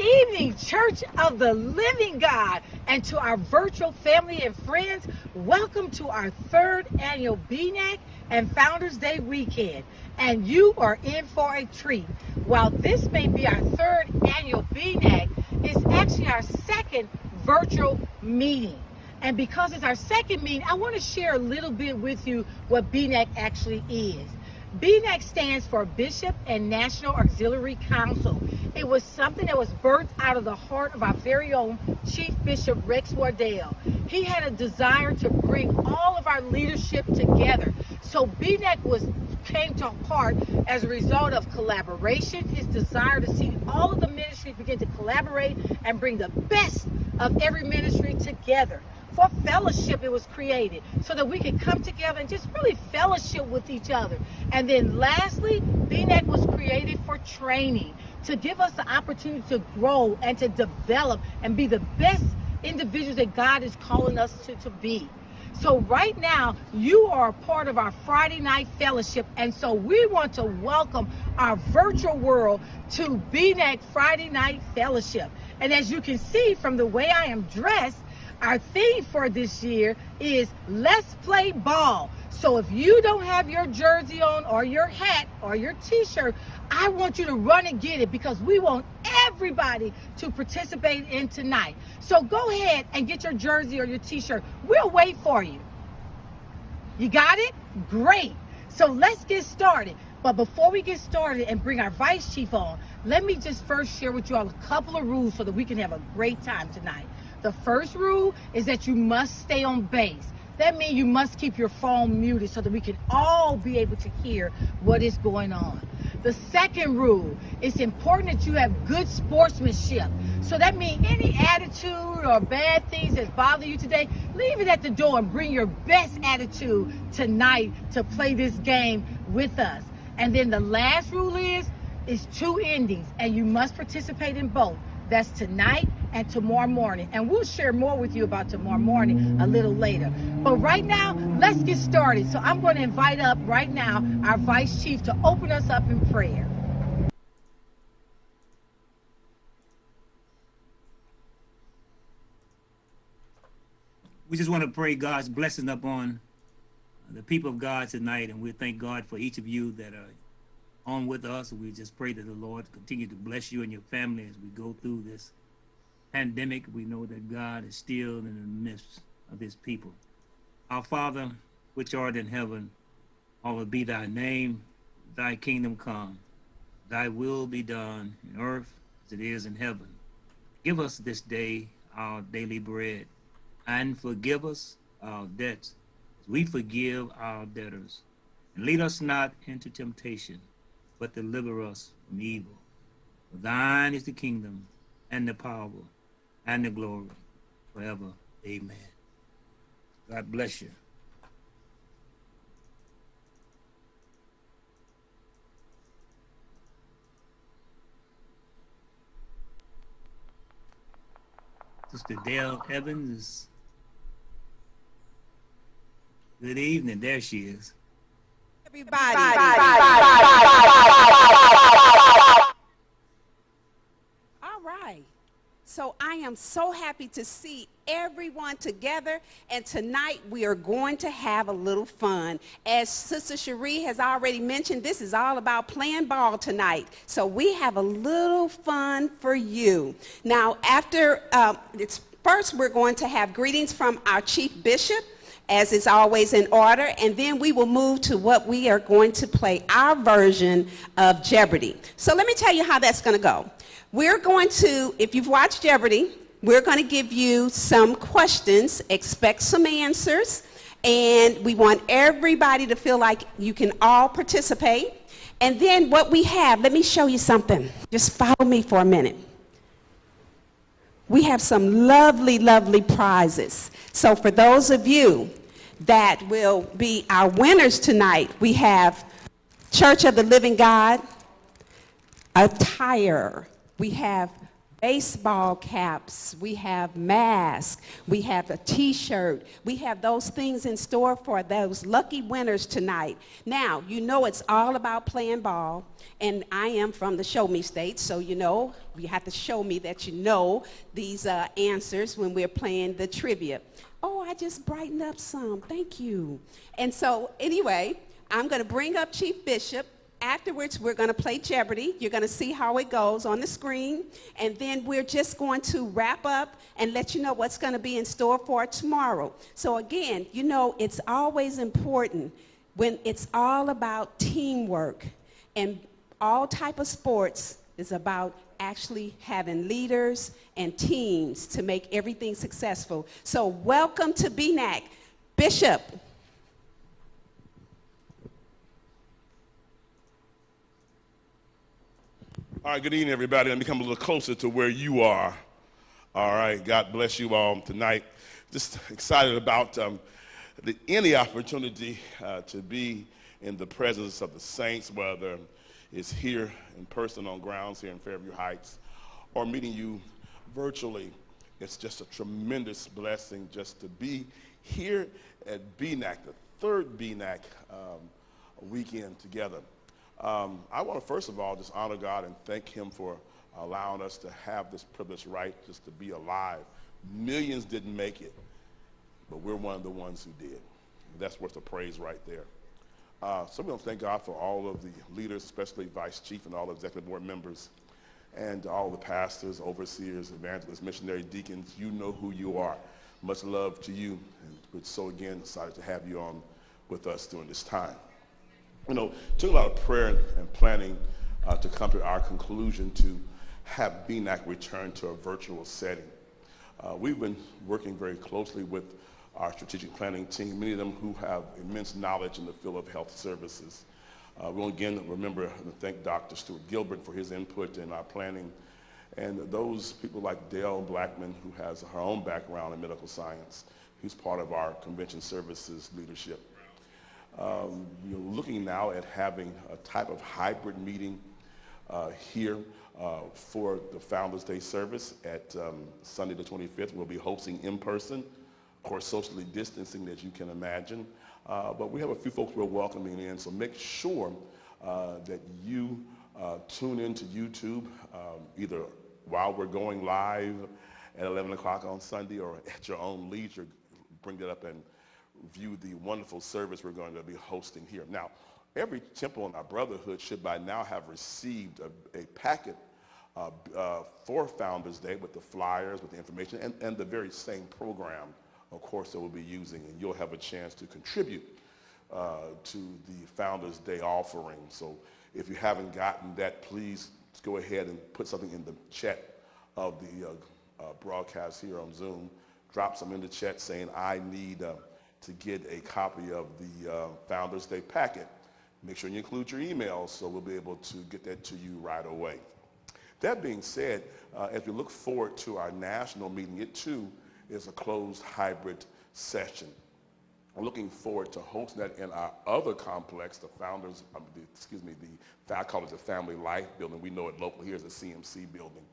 evening, Church of the Living God, and to our virtual family and friends, welcome to our third annual BNAC and Founders Day weekend. And you are in for a treat. While this may be our third annual BNAC, it's actually our second virtual meeting. And because it's our second meeting, I want to share a little bit with you what BNAC actually is. BNAC stands for Bishop and National Auxiliary Council. It was something that was birthed out of the heart of our very own Chief Bishop Rex Wardell. He had a desire to bring all of our leadership together. So BNAC came to part as a result of collaboration, his desire to see all of the ministries begin to collaborate and bring the best of every ministry together. For fellowship, it was created so that we could come together and just really fellowship with each other. And then lastly, BNAC was created for training, to give us the opportunity to grow and to develop and be the best individuals that God is calling us to be. So right now, you are a part of our Friday night fellowship, and so we want to welcome our virtual world to BNAC Friday night fellowship. And as you can see from the way I am dressed, our theme for this year is Let's Play Ball. So if you don't have your jersey on or your hat or your t-shirt, I want you to run and get it because we want everybody to participate in tonight. So go ahead and get your jersey or your t-shirt. We'll wait for you. You got it? Great. So let's get started. But before we get started and bring our vice chief on, let me just first share with you all a couple of rules so that we can have a great time tonight. The first rule is that you must stay on base. That means you must keep your phone muted so that we can all be able to hear what is going on. The second rule, it's important that you have good sportsmanship. So that means any attitude or bad things that's bothering you today, leave it at the door and bring your best attitude tonight to play this game with us. And then the last rule is two endings, and you must participate in both. That's tonight and tomorrow morning. And we'll share more with you about tomorrow morning a little later. But right now, let's get started. So I'm going to invite up right now our Vice Chief to open us up in prayer. We just want to pray God's blessing upon the people of God tonight. And we thank God for each of you that are on with us. We just pray that the Lord continue to bless you and your family as we go through this pandemic. We know that God is still in the midst of his people. Our Father, which art in heaven, hallowed be thy name, thy kingdom come, thy will be done in earth as it is in heaven. Give us this day our daily bread, and forgive us our debts as we forgive our debtors. And lead us not into temptation, but deliver us from evil. For thine is the kingdom, and the power, and the glory, forever. Amen. God bless you. Sister Dale Evans. Good evening. There she is. Everybody. All right. So I am so happy to see everyone together, and tonight we are going to have a little fun. As Sister Cherie has already mentioned, this is all about playing ball tonight. So we have a little fun for you. Now, after first we're going to have greetings from our Chief Bishop, as is always in order, and then we will move to what we are going to play, our version of Jeopardy. So let me tell you how that's going to go. We're going to, if you've watched Jeopardy, we're going to give you some questions, expect some answers, and we want everybody to feel like you can all participate. And then what we have, let me show you something. Just follow me for a minute. We have some lovely, lovely prizes. So for those of you that will be our winners tonight, we have Church of the Living God attire. We have baseball caps, we have masks, we have a t-shirt, we have those things in store for those lucky winners tonight. Now, you know it's all about playing ball, and I am from the show me state, so you know, you have to show me that you know these answers when we're playing the trivia. Oh, I just brightened up some, thank you. And so anyway, I'm gonna bring up Chief Bishop. Afterwards, we're going to play Jeopardy. You're going to see how it goes on the screen. And then we're just going to wrap up and let you know what's going to be in store for tomorrow. So again, you know, it's always important when it's all about teamwork. And all type of sports is about actually having leaders and teams to make everything successful. So welcome to BNAC. Bishop. All right, good evening, everybody. Let me come a little closer to where you are. All right, God bless you all tonight. Just excited about any opportunity to be in the presence of the saints, whether it's here in person on grounds here in Fairview Heights or meeting you virtually. It's just a tremendous blessing just to be here at BNAC, the third BNAC weekend together. I want to first of all just honor God and thank him for allowing us to have this privilege, right, just to be alive. Millions didn't make it, but we're one of the ones who did. That's worth the praise right there. So we want to thank God for all of the leaders, especially Vice Chief and all the executive board members, and all the pastors, overseers, evangelists, missionary deacons. You know who you are. Much love to you. And we're so again excited to have you on with us during this time. You know, it took a lot of prayer and planning to come to our conclusion to have BNAC return to a virtual setting. We've been working very closely with our strategic planning team, many of them who have immense knowledge in the field of health services. We'll again remember and thank Dr. Stuart Gilbert for his input in our planning, and those people like Dale Blackman, who has her own background in medical science, who's part of our convention services leadership. You're looking now at having a type of hybrid meeting here for the Founders Day service at Sunday the 25th. We'll be hosting in person, of course socially distancing as you can imagine, but we have a few folks we're welcoming in, so make sure that you tune into YouTube either while we're going live at 11 o'clock on Sunday or at your own leisure. Bring it up and view the wonderful service we're going to be hosting here. Now, every temple in our brotherhood should by now have received a packet for Founders Day with the flyers, with the information, and the very same program, of course, that we'll be using, and you'll have a chance to contribute to the Founders Day offering. So if you haven't gotten that, please go ahead and put something in the chat of the broadcast here on Zoom. Drop some in the chat saying, I need to get a copy of the Founders Day packet. Make sure you include your email so we'll be able to get that to you right away. That being said, as we look forward to our national meeting, it too is a closed hybrid session. I'm looking forward to hosting that in our other complex, the Founders, I call it the Family Life Building. We know it locally here as the CMC building.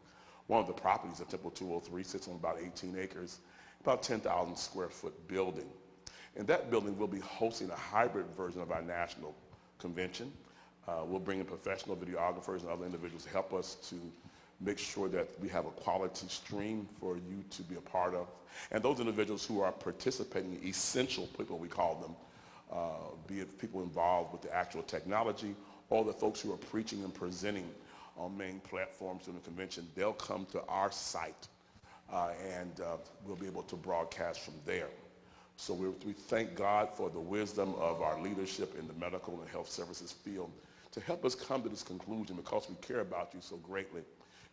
One of the properties of Temple 203 sits on about 18 acres, about 10,000 square foot building. In that building, we'll be hosting a hybrid version of our national convention. We'll bring in professional videographers and other individuals to help us to make sure that we have a quality stream for you to be a part of. And those individuals who are participating, essential people we call them, be it people involved with the actual technology or the folks who are preaching and presenting on main platforms during the convention, they'll come to our site and we'll be able to broadcast from there. So we thank God for the wisdom of our leadership in the medical and health services field to help us come to this conclusion, because we care about you so greatly,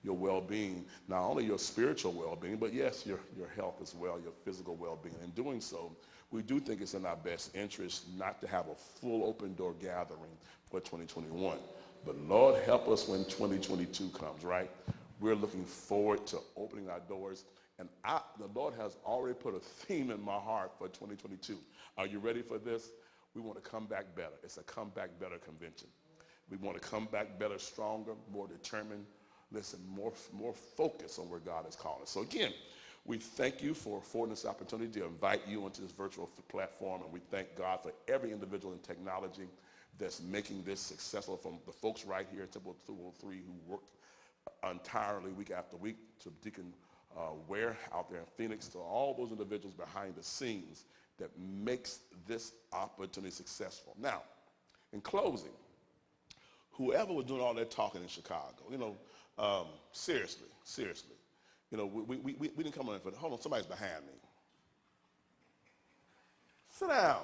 your well-being, not only your spiritual well-being, but yes, your health as well, your physical well-being. In doing so, we do think it's in our best interest not to have a full open door gathering for 2021. But Lord, help us when 2022 comes, right? We're looking forward to opening our doors. And the Lord has already put a theme in my heart for 2022. Are you ready for this? We want to come back better. It's a come back better convention. We want to come back better, stronger, more determined, listen, more focus on where God has called us. So again, we thank you for affording this opportunity to invite you into this virtual platform, and we thank God for every individual in technology that's making this successful, from the folks right here at Temple 203 who work entirely week after week, to Deacon Ware out there in Phoenix, to all those individuals behind the scenes that makes this opportunity successful. Now, in closing, whoever was doing all that talking in Chicago, seriously, we didn't come on in for, hold on, somebody's behind me. Sit down.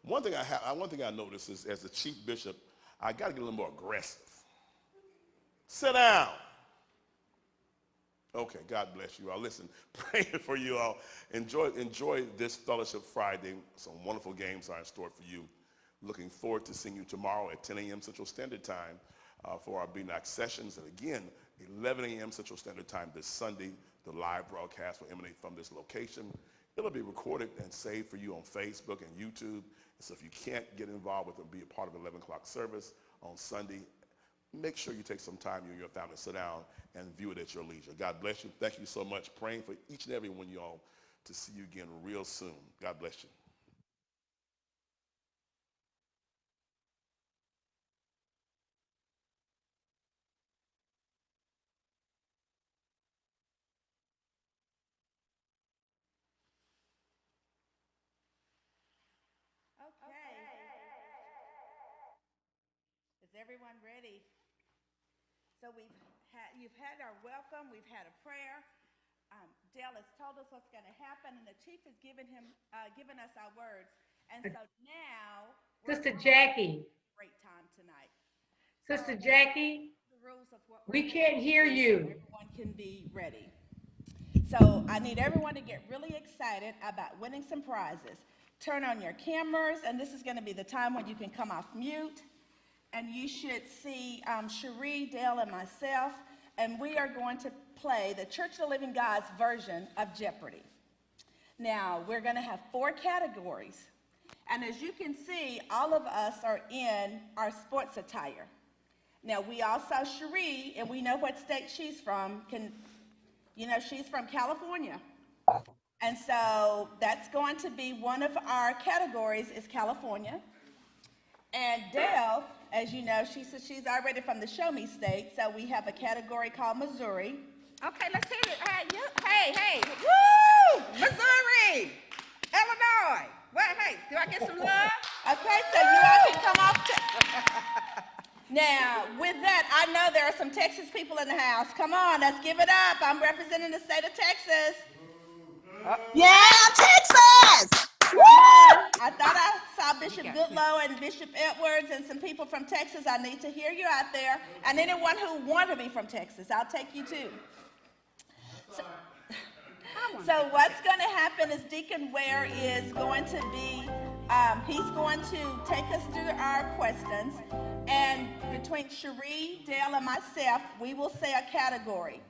One thing I noticed is, as the chief bishop, I got to get a little more aggressive. Sit down. Okay, God bless you all. Listen, praying for you all. Enjoy this Fellowship Friday. Some wonderful games are in store for you. Looking forward to seeing you tomorrow at 10 a.m. Central Standard Time for our BNAC sessions. And again, 11 a.m. Central Standard Time this Sunday. The live broadcast will emanate from this location. It'll be recorded and saved for you on Facebook and YouTube. So if you can't get involved with it, be a part of the 11 o'clock service on Sunday, make sure you take some time, you and your family, sit down and view it at your leisure. God bless you. Thank you so much. Praying for each and every one of y'all to see you again real soon. God bless you. Okay. Is everyone ready? So you've had our welcome, we've had a prayer. Dale has told us what's going to happen, and the chief has given us our words. And so now, Sister Jackie. Great time tonight. Sister Jackie, The rules of what we can't hear you. Everyone can be ready. So I need everyone to get really excited about winning some prizes. Turn on your cameras, and this is going to be the time when you can come off mute. And you should see Cherie, Dale, and myself, and we are going to play the Church of the Living God's version of Jeopardy. Now, we're going to have 4 categories. And as you can see, all of us are in our sports attire. Now, we all saw Cherie, and we know what state she's from. She's from California. And so that's going to be one of our categories, is California. And Dale, as you know, she says she's already from the Show Me State, so we have a category called Missouri. Okay, let's hear it. Hey, woo! Missouri! Illinois! Well, hey, do I get some love? Okay, so you all can come off. Now, with that, I know there are some Texas people in the house. Come on, let's give it up. I'm representing the state of Texas. Yeah, Texas! Woo! I thought I saw Bishop Goodlow and Bishop Edwards and some people from Texas. I need to hear you out there. And anyone who wants to be from Texas, I'll take you too. So what's going to happen is Deacon Ware is going to be, he's going to take us through our questions. And between Cherie, Dale, and myself, we will say a category.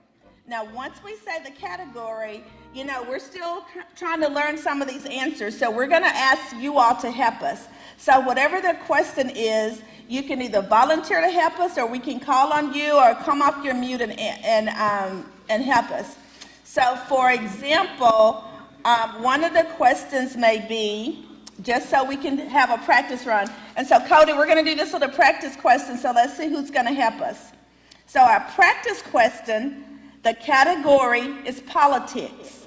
Now, once we say the category, we're still trying to learn some of these answers. So we're going to ask you all to help us. So whatever the question is, you can either volunteer to help us, or we can call on you, or come off your mute and help us. So, for example, one of the questions may be, just so we can have a practice run. And so, Cody, we're going to do this with a practice question, so let's see who's going to help us. So our practice question, the category is politics.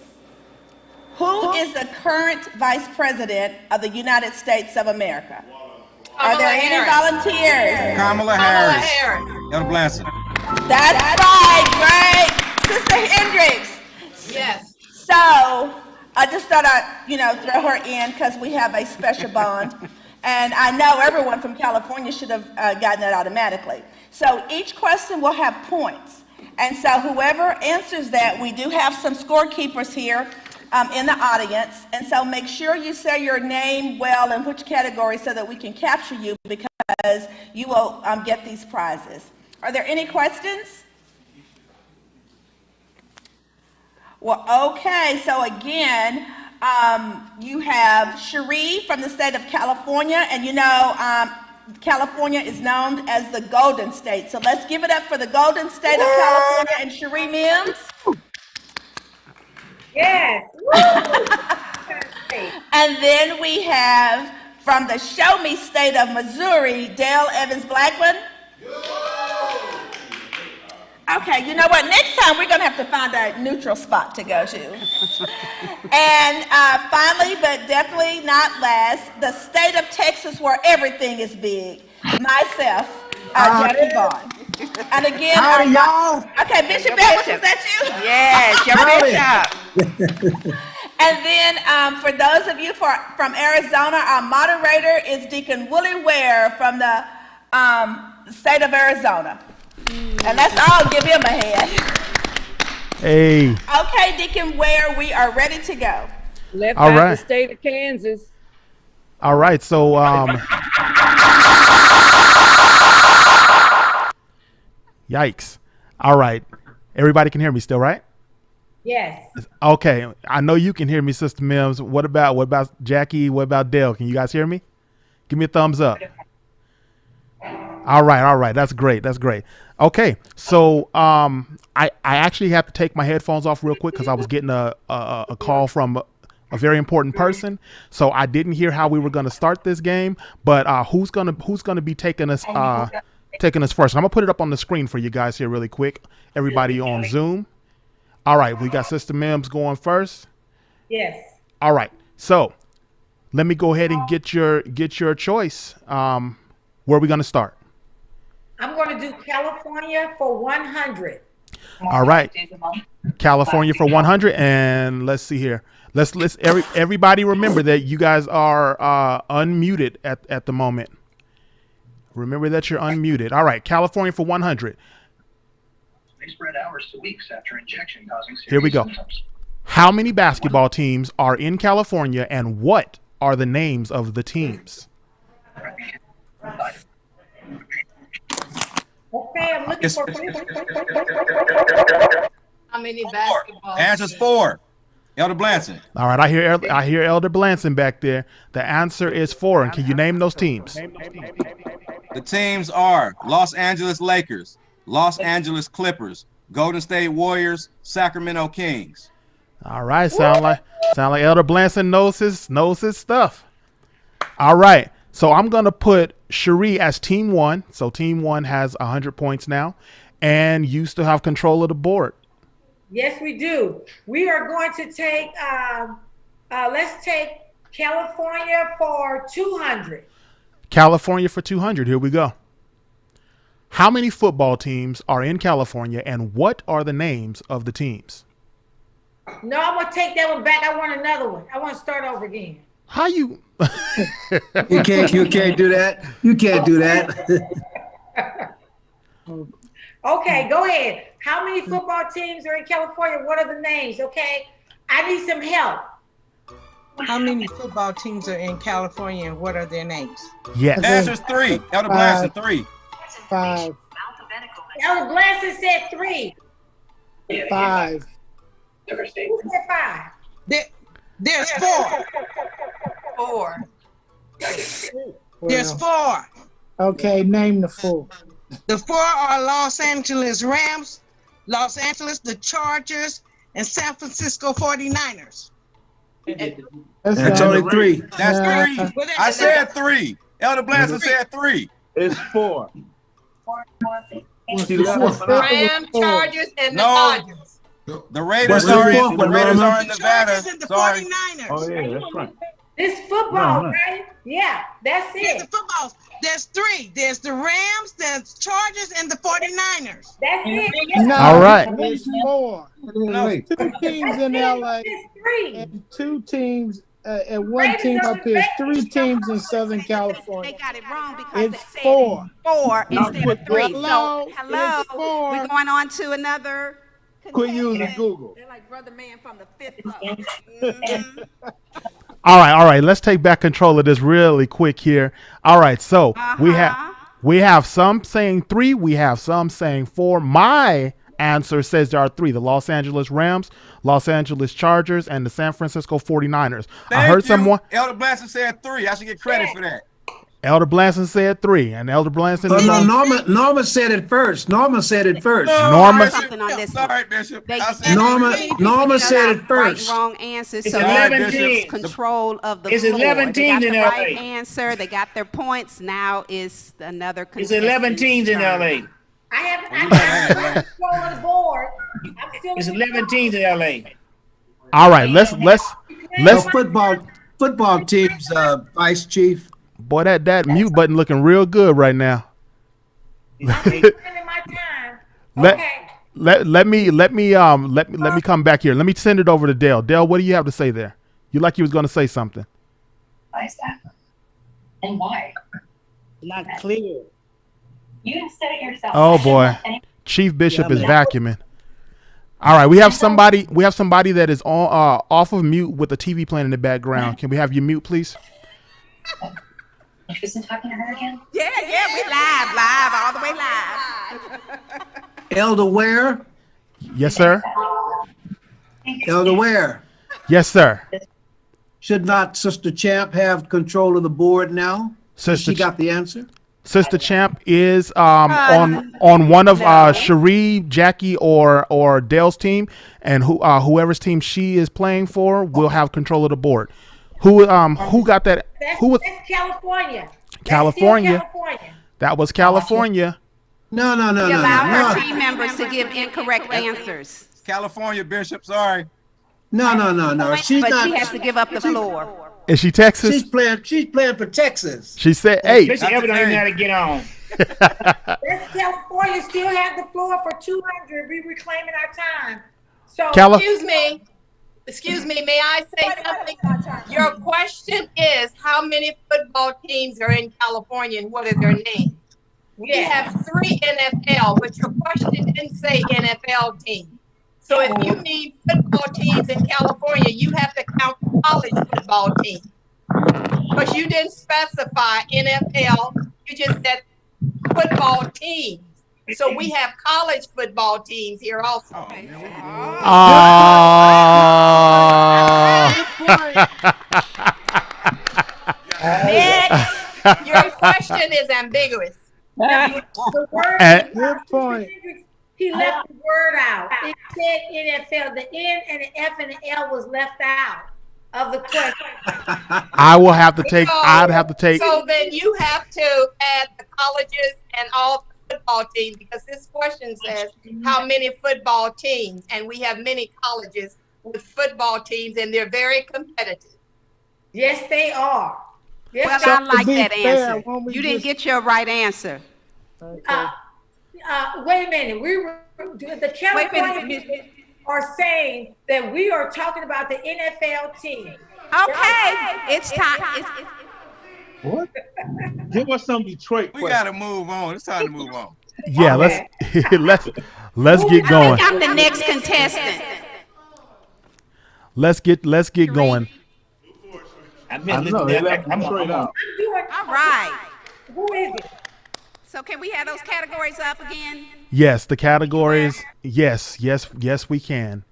Who is the current Vice President of the United States of America? Are there any volunteers? Kamala Harris. God bless her. That's right, great. Sister Hendricks. Yes. So I just thought I'd, throw her in because we have a special bond. And I know everyone from California should have gotten that automatically. So each question will have points. And so whoever answers that, we do have some scorekeepers here in the audience. And so make sure you say your name well and which category so that we can capture you, because you will get these prizes. Are there any questions? Well, okay, so again, you have Cherie from the state of California, and California is known as the Golden State. So let's give it up for the Golden State of California and Cherie Mims. Yes. And then we have from the Show Me State of Missouri, Dale Evans Blackman. Okay, you know what? Next time we're going to have to find a neutral spot to go to. And finally, but definitely not last, the state of Texas where everything is big. Myself, Jackie Vaughn. And again, y'all. Okay, Bishop Edwards, is that you? Yes, your bishop. And then for those of you from Arizona, our moderator is Deacon Willie Ware from the state of Arizona. And let's all give him a hand. Hey. Okay, Deacon Ware, we are ready to go. Left All out right. the state of Kansas. All right. So, yikes. All right. Everybody can hear me still, right? Yes. Okay. I know you can hear me, Sister Mims. What about Jackie? What about Dale? Can you guys hear me? Give me a thumbs up. All right. That's great. Okay. So, I actually have to take my headphones off real quick because I was getting a call from a very important person. So I didn't hear how we were going to start this game, but who's going to be taking us first? I'm gonna put it up on the screen for you guys here really quick. Everybody on Zoom. All right, we got Sister Mims going first. Yes. All right, so let me go ahead and get your choice. Where are we gonna start? I'm going to do California for 100. All right, California for 100, and let's see here. Everybody remember that you guys are unmuted at the moment. Remember that you're unmuted. All right, California for 100. They spread hours to weeks after injection, causing serious Here we go. symptoms. How many basketball teams are in California, and what are the names of the teams? Okay, I'm looking for. How many basketball? Answer's 4. Elder Blanson. All right, I hear Elder Blanson back there. The answer is 4. And can you name those teams? The teams are Los Angeles Lakers, Los Angeles Clippers, Golden State Warriors, Sacramento Kings. All right, sound like Elder Blanson knows his stuff. All right, so I'm gonna put Cherie as team 1. So team 1 has 100 points now, and you still have control of the board. Yes, we do. We are going to take, let's take California for 200. California for 200. Here we go. How many football teams are in California, and what are the names of the teams? No, I'm going to take that one back. I want another one. I want to start over again. How you? You can't do that. You can't do that. Okay, go ahead. How many football teams are in California? What are the names? Okay, I need some help. How many football teams are in California and what are their names? Yes. The answer's 3. Elder Blanson, 3. 5. Elder Blanson said 3. 5. Who said 5? There's 4. 4. There's 4. Okay, name the 4. The 4 are Los Angeles Rams, Los Angeles, the Chargers, and San Francisco 49ers. That's only 3. That's 3. I said 3. Elder Blanson said 3. It's 4. Rams, Chargers, and the Dodgers. The Raiders are in Nevada. The Sorry. 49ers. Oh, yeah, that's right. It's football, No. right? Yeah, that's There's the it. footballs. There's 3. There's the Rams, the Chargers, and the 49ers. That's it. No, All right. It's 4. No. 2 teams in LA It's 3. and 2 teams, and 1 team up here. 3 teams in Southern They California. got it wrong because It's they said 4. 4 instead of 3. Hello, So, hello, it's 4. we're going on to another. Quit using Google. They're like Brother Man from the 5th floor. All right. Let's take back control of this really quick here. All right, so we have some saying 3. We have some saying 4. My answer says there are 3: the Los Angeles Rams, Los Angeles Chargers, and the San Francisco 49ers. I heard someone. Elder Blanson said 3. I should get credit for that. Elder Blanson said 3, and Elder Blanson. Oh no, Norma said it first. Norma said it first. Norma. Something on this. Sorry, Bishop. Norma said it first. Right, wrong answers. It's So 11 that gives teams. control of the It's floor. 11 They got teams the in right LA. answer. They got their points. Now is another. It's 11 teams in LA. I have control of the board. It's 11 teams in LA. All right, let's football teams, Vice Chief. Boy, that mute button looking real good right now. Let me come back here. Let me send it over to Dale. Dale, what do you have to say there? You like you was going to say something. Why is that? And why? Not clear. You said it yourself. Oh boy, Chief Bishop is vacuuming. All right, we have somebody that is on off of mute with the TV playing in the background. Can we have you mute, please? Tristan talking to her again? Yeah, we live, all the way live. Elder Ware. Yes, sir. Elder Ware. Yes, sir. Should not Sister Champ have control of the board now? She got the answer. Sister Champ is on one of Cherie, Jackie, or Dale's team, and whoever's team she is playing for will have control of the board. Who got that? That's California. California. That was California. No. We allow our team members to give incorrect answers. California, Bishop. Sorry. No. She has to give up the floor. Is she Texas? She's playing for Texas. She said, "Hey." Bishop Ever don't even know how to get on. That's California still have the floor for 200. We reclaiming our time. So Excuse me, may I say something? Your question is how many football teams are in California and what are their names? We have 3 NFL, but your question didn't say NFL teams. So if you mean football teams in California, you have to count college football teams. Because you didn't specify NFL, you just said football teams. So we have college football teams here also. Your question is ambiguous. The word, Good point. he left the word out. It said NFL. The N and the F and the L was left out of the question. I will have to take. I'd have to take. So then you have to add the colleges and all the football teams because this question says how many football teams, and we have many colleges with football teams, and they're very competitive. Yes, they are. Yes, Well, I like that answer. You didn't get your right answer. wait a minute. The California are saying that we are talking about the NFL team. Okay, it's time. What? Give us some Detroit. We gotta move on. It's time to move on. Yeah, let's get going. I'm the next contestant. Let's get going. I've been listening. I'm All right. Who is it? So can we have those categories up again? Yes, the categories. Yes, we can.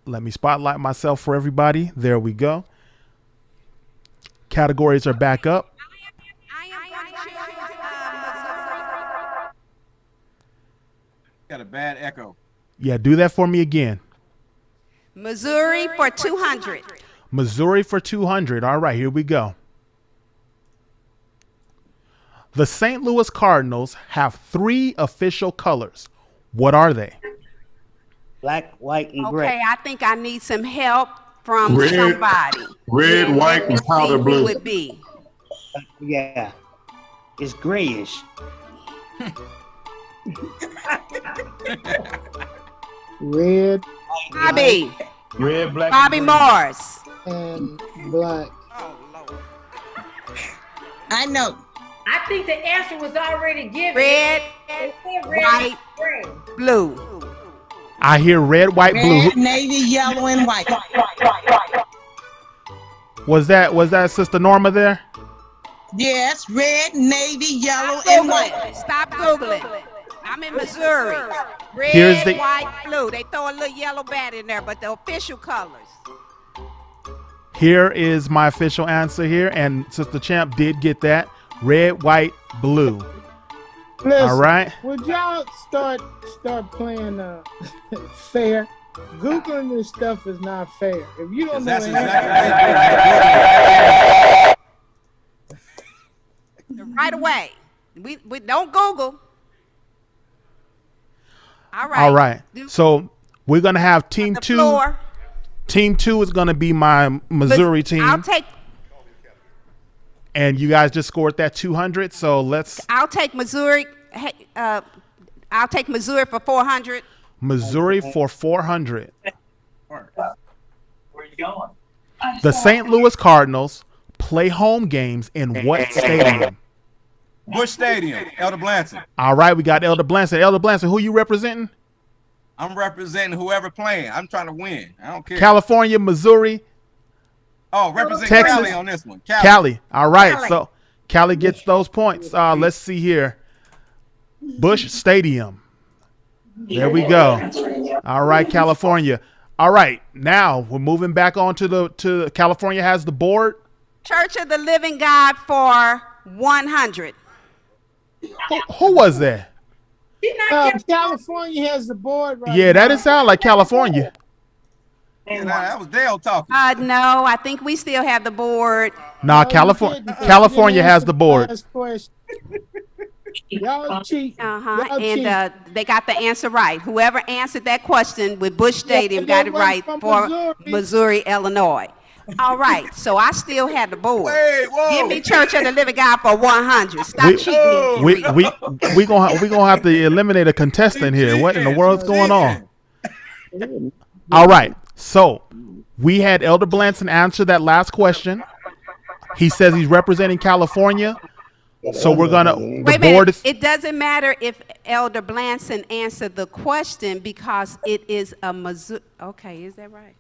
Let me spotlight myself for everybody. There we go. Categories are back up. Got a bad echo. Yeah, do that for me again. Missouri for 200. Missouri for 200. All right, here we go. The St. Louis Cardinals have 3 official colors. What are they? Black, white, and gray. Okay, I think I need some help from Red, somebody. Red, white, and powder Who blue. would be? Yeah, it's grayish. Red. Bobby. Red, black. Bobby Morris. And black. I know. I think the answer was already given. Red, white, blue. I hear red, white, blue. Red, navy, yellow, and white. Was that Sister Norma there? Yes, red, navy, yellow, and white. Stop Googling. I'm in Missouri. Red, Here's the- white, blue. They throw a little yellow bat in there, but the official colors. Here is my official answer here, and Sister Champ did get that. Red, white, blue. Listen, all right. Would y'all start playing fair? Googling this stuff is not fair. If you don't know the answer, right away. We don't Google. All right. All right. So we're gonna have team two. Floor. Team two is gonna be my Missouri team. I'll take. And you guys just scored that 200. So I'll take Missouri. Hey, I'll take Missouri for 400. Missouri for 400. Where are you going? The St. Louis Cardinals play home games in what stadium? Bush Stadium, Elder Blanton. All right, we got Elder Blanton. Elder Blanton, who you representing? I'm representing whoever playing. I'm trying to win. I don't care. California, Missouri. Oh, represent Texas. Cali on this one. Cali. All right, Cali. so Cali gets those points. Let's see here. Bush Stadium. There we go. All right, California. All right, now we're moving back on to California has the board. Church of the Living God for 100. Who was that? California has the board right Yeah, now. that didn't sound like California. Yeah, that was Dale talking. No, I think we still have the board. Nah, California has the board. Y'all cheat. And they got the answer right. Whoever answered that question with Bush Stadium got it right for Missouri, Illinois. All right, so I still had the board. Wait, whoa. Give me Church of the Living God for 100. Stop cheating. We gonna have to eliminate a contestant here. What in the world's going on? All right, so we had Elder Blanton answer that last question. He says he's representing California. So we're gonna. Wait a minute. It doesn't matter if Elder Blanton answered the question because it is a Missouri. Okay, is that right?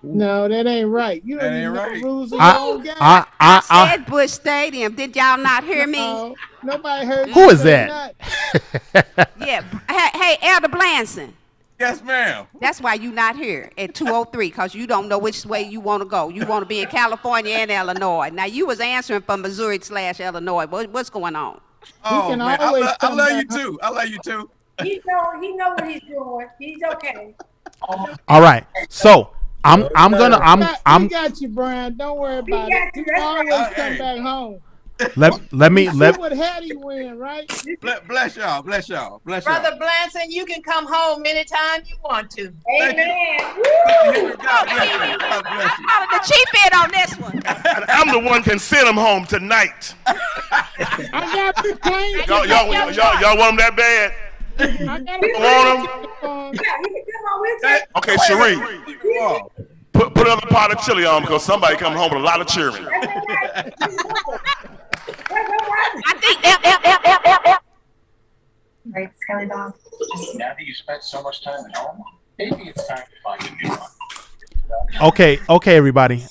No, that ain't right. You don't even know the rules of your own game. I said Bush Stadium. Did y'all not hear me? Nobody heard. Who is that? Yeah. Hey, Elder Blanton. Yes, ma'am. That's why you not here at 203, because you don't know which way you want to go. You want to be in California and Illinois. Now, you was answering for Missouri/Illinois. What's going on? Oh, man. I love you, too. I love you, too. He know what he's doing. He's okay. All right. So I'm We got you, Brian. Don't worry about it. You always come back home. let me See what Hattie win, right? Bless y'all. Brother Blanton, you can come home anytime you want to. Amen. God bless you. God bless you. I'm the cheap bid on this one. I'm the one can send him home tonight. I got the plane. Y'all want him that bad? I got Want him? Okay, Cherie. Put another pot of chili on because somebody come home with a lot of cheering. I think Right, Skelly Bob. Now that you spent so much time at home, maybe it's time to find a new one. Okay, everybody.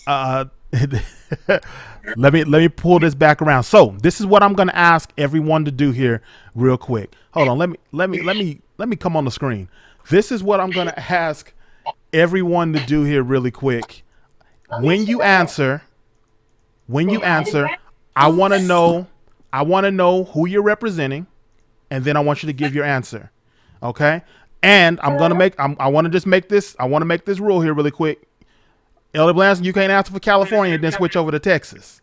Let me pull this back around. So this is what I'm gonna ask everyone to do here, real quick. Hold on. Let me come on the screen. This is what I'm gonna ask everyone to do here, really quick. When you answer, I want to know who you're representing, and then I want you to give your answer. Okay? And I want to just make this rule here really quick. Elder Blanton, you can't answer for California and then switch over to Texas.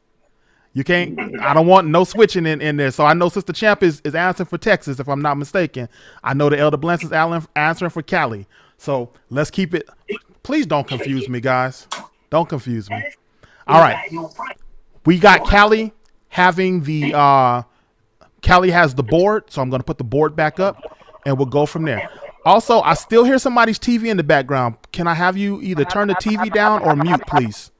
You can't. I don't want no switching in there. So I know Sister Champ is answering for Texas, if I'm not mistaken. I know the Elder Blanton's answering for Cali. So let's keep it. Please don't confuse me, guys. Don't confuse me. All right. We got Cali having the Cali has the board, so I'm going to put the board back up, and we'll go from there. Also, I still hear somebody's TV in the background. Can I have you either turn the TV down or mute, please?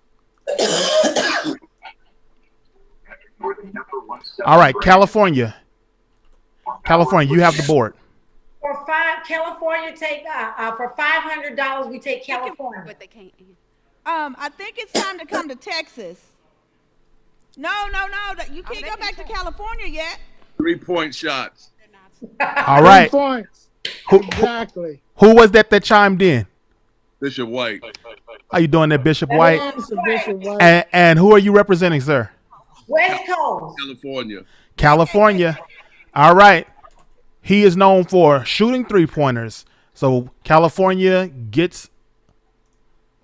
All right, California. California, you have the board. For California take for $500 we take California. But they can't. I think it's time to come to Texas. No. You can't go back to California yet. 3-point shots. All right. 3 points. Exactly. Who was that chimed in? Bishop White. How you doing there, Bishop White? Bishop White. And who are you representing, sir? West Coast. California. California. All right. He is known for shooting 3-pointers. So California gets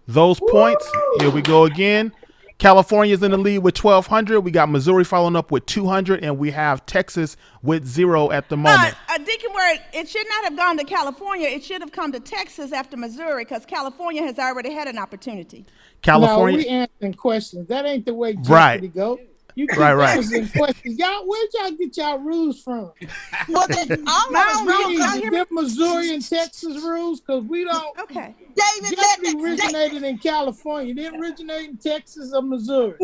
those points. Here we go again. California's in the lead with 1,200. We got Missouri following up with 200, and we have Texas with 0 at the moment. Deacon Word, it should not have gone to California. It should have come to Texas after Missouri, because California has already had an opportunity. California. No, we answering questions. That ain't the way Jeopardy go. You keep answering questions. Where'd y'all get y'all rules from? Well, the Missouri and Texas rules, because we don't. Okay. David, Jeopardy originated in California. It didn't originate in Texas or Missouri.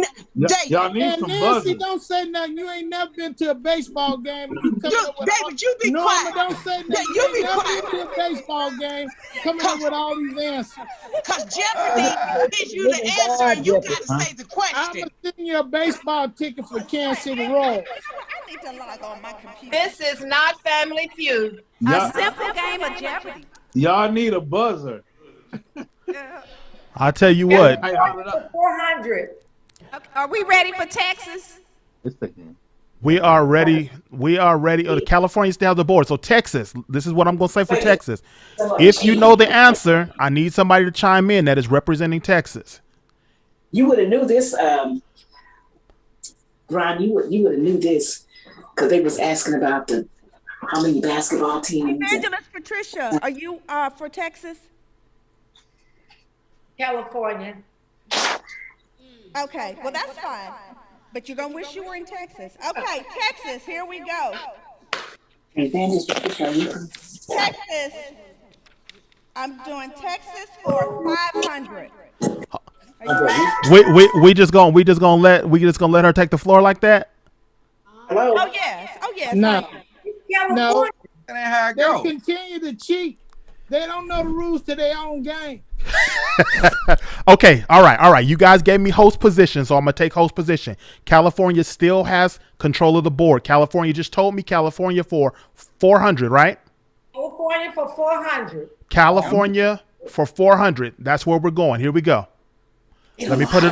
Y'all need And some Nancy, buzzers. don't say nothing. You ain't never been to a baseball game. You David, you be Norma, quiet. don't say nothing. You You be ain't never quiet. been to a baseball game. Coming up with all these answers. Because Jeopardy gives you the answer and you got to say the question. I'm going to send you a baseball ticket for Kansas City Royals. I need to log on my computer. This is not Family Feud. A simple game of Jeopardy. Y'all need a buzzer. I'll tell you what. 400. Okay, are we ready for Texas? We are ready. We are ready. California still has the board. So Texas, this is what I'm going to say for Texas. If you know the answer, I need somebody to chime in that is representing Texas. You would have knew this, Ron. You would have knew this because they was asking about how many basketball teams. Evangelist Patricia, are you for Texas? California. Okay, well, that's fine. But you're going to wish you were in Texas. Okay, Texas, here we go. Texas. I'm doing Texas for 500. We just gonna let her take the floor like that. Hello. Oh yes. No. No. That ain't how it They go. continue to cheat. They don't know the rules to their own game. Okay, all right. You guys gave me host position, so I'm gonna take host position. California still has control of the board. California just told me California for 400, right? California for 400. California for 400. That's where we're going. Here we go. Let me put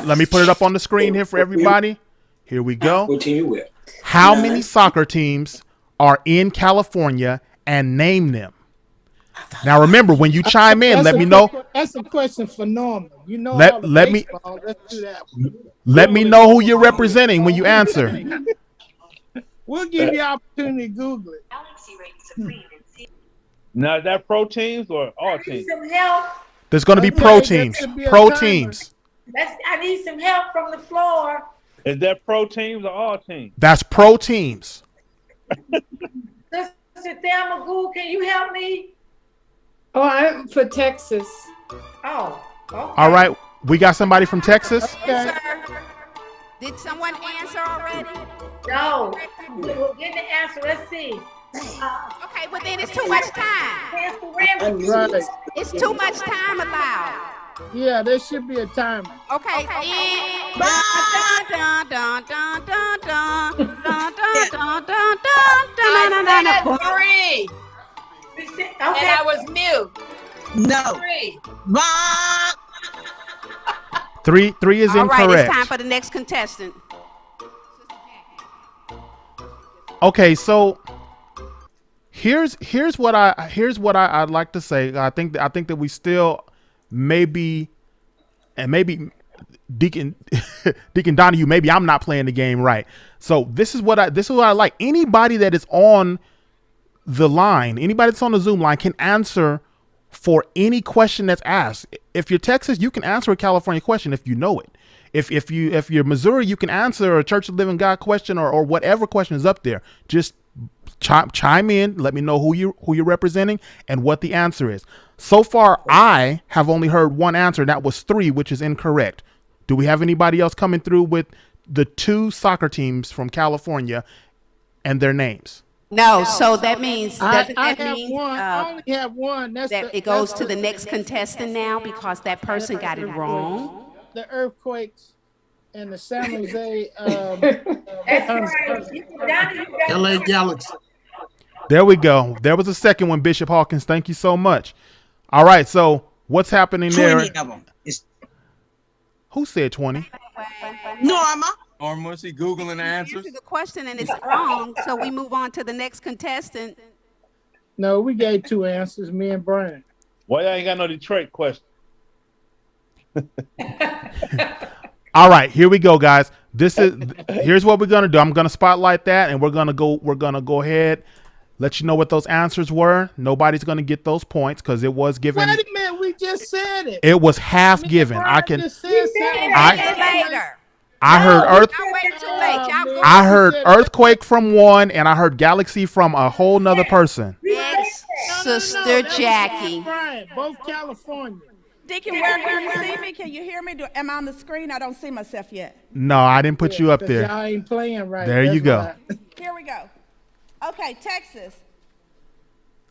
it up on the screen here for everybody. Here we go. What team you with? How many soccer teams are in California, and name them? Now remember, when you chime in, let me know. That's a question for Norman. You know Let all the me baseball. Let's do that. let me know who you're representing when you answer. We'll give you opportunity to Google it. Now, is that pro teams or all teams? Some help. There's going to be pro teams. Pro teams. I need some help from the floor. Is that pro teams or all teams? That's pro teams. Sister Thelma Gould, can you help me? Oh, I'm for Texas. Oh, okay. All right. We got somebody from Texas. Yes, sir. Did someone answer already? No. We'll get the answer. Let's see. Okay, well then it's too much time. Right. It's too much time allowed. Yeah, there should be a timer. Okay. Dun, dun, dun, dun, dun, dun, dun, dun, dun, dun, dun, dun, dun. 3. Okay. And I was mute. No. 3. Three is All right, incorrect. it's time for the next contestant. Okay, so here's what I'd like to say. I think that we still maybe Deacon Donahue, maybe I'm not playing the game right. So this is what I like. Anybody that is on the line, anybody that's on the Zoom line can answer for any question that's asked. If you're Texas, you can answer a California question if you know it. If you're Missouri, you can answer a Church of the Living God question or whatever question is up there. Just chime in, let me know who you're representing and what the answer is. So far, I have only heard one answer, and that was 3, which is incorrect. Do we have anybody else coming through with the 2 soccer teams from California and their names? No, so that means I only have one. That's it goes to the next contestant now because that person got it wrong. The earthquakes and the San Jose. LA Galaxy. There we go. There was a second one, Bishop Hawkins. Thank you so much. All right, so what's happening there? 20 of them. Who said 20? Norma. Norma, she Googling the answers. Answer the question and it's wrong, so we move on to the next contestant. No, we gave 2 answers, me and Brian. Why y'all ain't got no Detroit question? All right, here we go, guys. Here's what we're gonna do. I'm gonna spotlight that, and we're gonna go ahead, let you know what those answers were. Nobody's gonna get those points because it was given. Wait a minute, we just said it. It was half given. Brian I can. just said something. I heard Earth. I heard said Earthquake from one, and I heard Galaxy from a whole nother person. Sister Jackie. Brian, both California. Deacon, where can you see me? Can you hear me? Am I on the screen? I don't see myself yet. No, I didn't put you up there. Y'all ain't playing right. There you go. Here we go. Okay, Texas.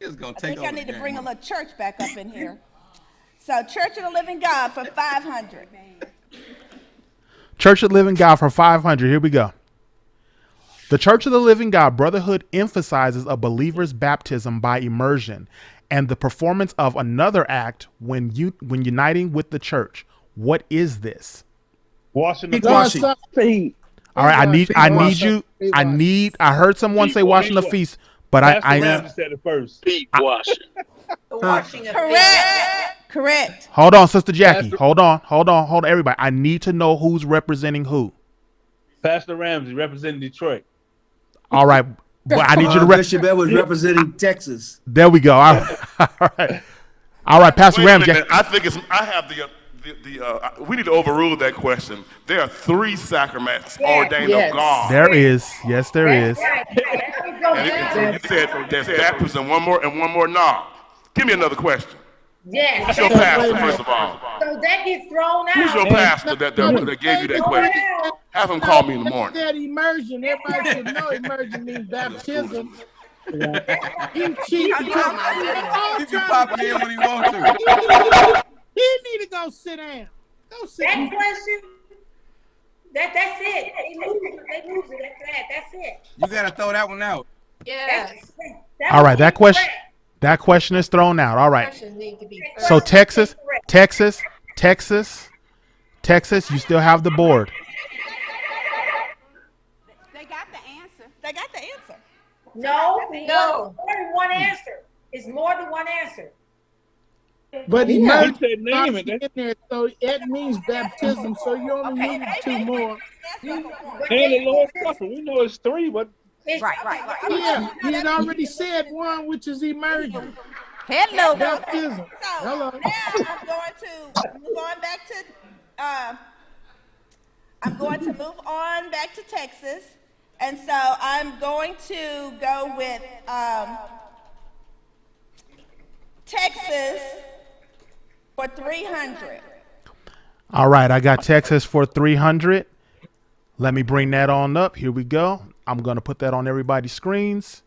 I think I need to bring a little church back up in here. So, Church of the Living God for 500. Church of the Living God for 500. Here we go. The Church of the Living God Brotherhood emphasizes a believer's baptism by immersion and the performance of another act when uniting with the church. What is this? Washing the feet. All right, I heard someone say washing the feet, but I said it first. Feet washing. Correct. Hold on, Sister Jackie. Hold on, everybody. I need to know who's representing who. Pastor Ramsey representing Detroit. All right, but I need you to Bishop Edwards representing Texas. There we go. All right, Pastor Ramsey. I think I have we need to overrule that question. There are 3 sacraments ordained of God. There is. Yes, there is. And you said there's baptism, one more now. Give me another question. Yes. Who's your pastor, first of all? So that gets thrown out. Who's your pastor that gave you that question? Have him call me in the morning. That immersion, everybody should know immersion means baptism. He cheated. He be popping in when he wants to. He need to go sit down. Go sit down. That question, that's it. They lose it after that. That's it. You gotta throw that one out. Yes. All right, that question is thrown out. All right. So Texas, you still have the board. They got the answer. No. More than one answer. It's more than one answer. But immersion name it. In there, so it means baptism. So you only need 2 more. And the Lord's Supper. We know it's 3, but Right. Yeah, he had already said 1, which is immersion. Hello. Baptism. Hello. Now I'm going to move on back to Texas, and so I'm going to go with Texas for 300. All right, I got Texas for 300. Let me bring that on up. Here we go. I'm going to put that on everybody's screens.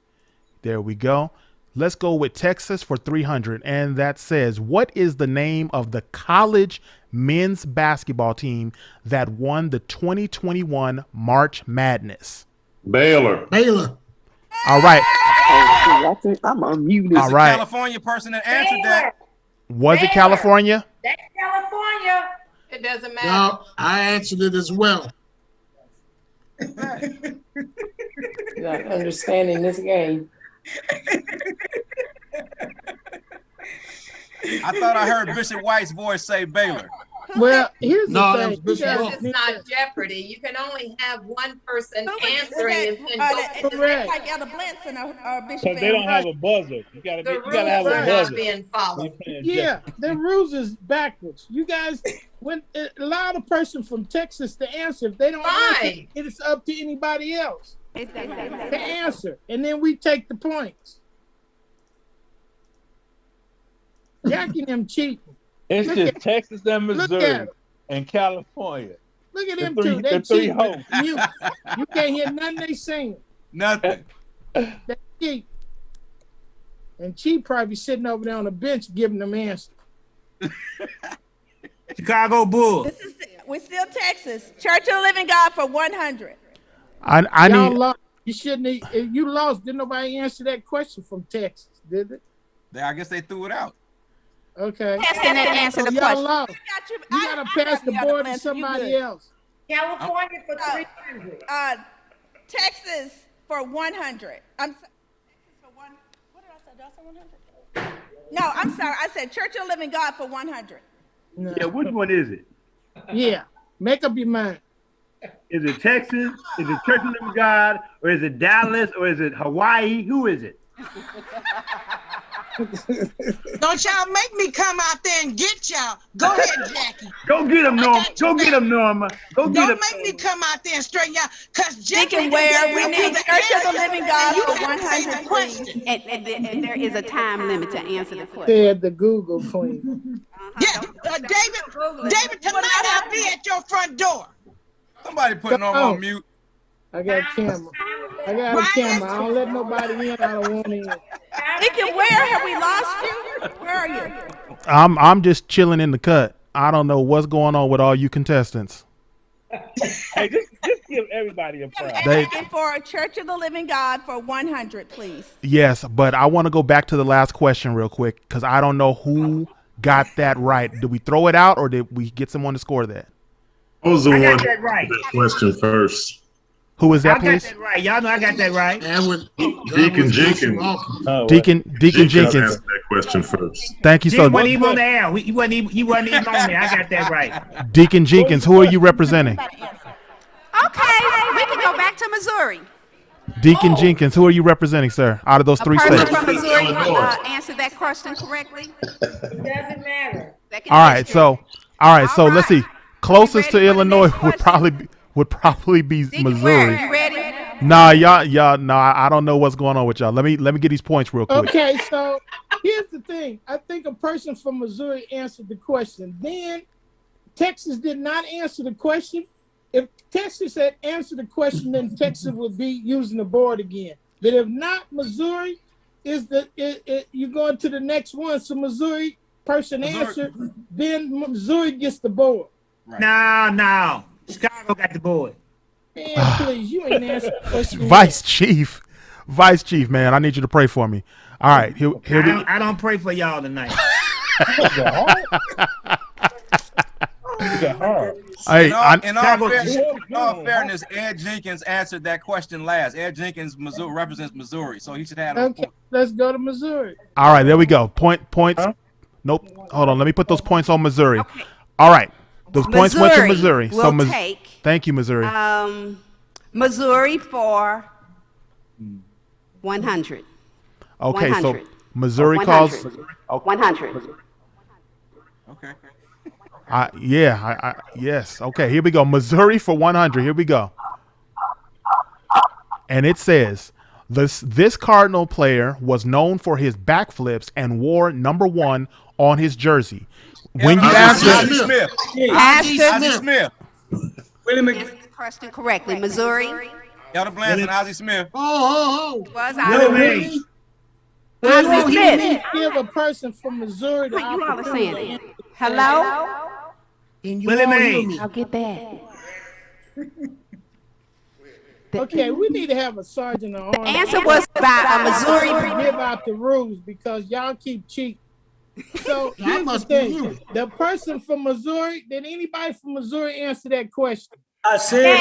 There we go. Let's go with Texas for 300. And that says, what is the name of the college men's basketball team that won the 2021 March Madness? Baylor. All right. I think I'm unmuted. All right. California person that answered that. Was it California? That's California. It doesn't matter. No, I answered it as well. Not understanding this game. I thought I heard Bishop White's voice say Baylor. Well, here's the thing. This is not Jeopardy. You can only have one person answering. Correct. Like Elder Blanton or Bishop. Because they don't have a buzzer. You gotta have a buzzer. Being followed. Yeah, the rules is backwards. You guys, when allow the person from Texas to answer, if they don't answer, it is up to anybody else to answer, and then we take the points. Jackie them cheating. It's just Texas and Missouri and California. Look at them two. They cheat. You can't hear nothing they saying. Nothing. They cheat. And Chief probably sitting over there on the bench giving them answers. Chicago Bulls. We're still Texas. Church of the Living God for 100. I need. Lost. You shouldn't. You lost. Didn't nobody answer that question from Texas, did it? I guess they threw it out. Okay. Testing that answer the y'all question. lost. You gotta pass the board to somebody else. California for 300. Texas for 100. I'm sorry. Texas for one. What did I say? Did I say 100? No, I'm sorry. I said Church of the Living God for 100. No. Yeah, which one is it? Yeah, make up your mind. Is it Texas? Is it Church of the Living God? Or is it Dallas? Or is it Hawaii? Who is it? Don't y'all make me come out there and get y'all. Go ahead, Jackie. Go get him, Norma. Go get him, Norma. Go get him. Don't make me come out there and straighten y'all. Because Jackie Deacon Ware, we need Church of the Living God for 100, please. And there is a time limit to answer the question. Said the Google Queen. Yeah, David, tonight I'll be at your front door. Somebody put Norma on mute. I got a camera. I don't let nobody in. I don't want in. Deacon Ware, have we lost you? Where are you? I'm just chilling in the cut. I don't know what's going on with all you contestants. Hey, just give everybody a prize. Asking for a Church of the Living God for 100, please. Yes, but I want to go back to the last question real quick because I don't know who got that right. Did we throw it out or did we get someone to score that? I was the I got one that right. that question first. Who was that, I please? got that right. Y'all know I got that right. Deacon Jenkins. Deacon Jenkins. Answered that question first. Thank you so Deacon much. wasn't even on the air. He wasn't even on there. I got that right. Deacon Jenkins, who are you representing? Okay, we can go back to Missouri. Deacon Jenkins, who are you representing, sir? Out of those three Person states. from Missouri answered that question correctly. It doesn't matter. All right, so let's see. Closest to Illinois would probably be Missouri. You ready? Nah, I don't know what's going on with y'all. Let me get these points real quick. Okay, so here's the thing. I think a person from Missouri answered the question. Then Texas did not answer the question. If Texas had answered the question, then Texas would be using the board again. But if not, Missouri you're going to the next one. So Missouri person answered, then Missouri gets the board. Right. No. Chicago got the board. Man, please, you ain't answered the question. Vice Chief, man, I need you to pray for me. All right, here we. I don't pray for y'all tonight. In all fairness, Ed Jenkins answered that question last. Ed Jenkins represents Missouri, so he should have. Okay, let's go to Missouri. All right, there we go. Points. Huh? Nope. Hold on. Let me put those points on Missouri. Okay. All right. Those points went to Missouri. Thank you, Missouri. Missouri for 100. Okay, 100. so Missouri calls 100. Okay. Yes. Okay, here we go. Missouri for 100. Here we go. And it says, this Cardinal player was known for his backflips and wore number 1 on his jersey. When you answer Ozzie Smith. Wait a minute. Answer the question correctly. Missouri. Elder Blanton and Ozzie Smith. Oh. Was Ozzie Ozzie Smith. Give a person from Missouri the you all are saying it. Hello? Willie Mays. I'll get that. Okay, we need to have a sergeant of arms. The answer was by Missouri. Give out the rules because y'all keep cheating. So here's the thing. The person from Missouri, did anybody from Missouri answer that question? I said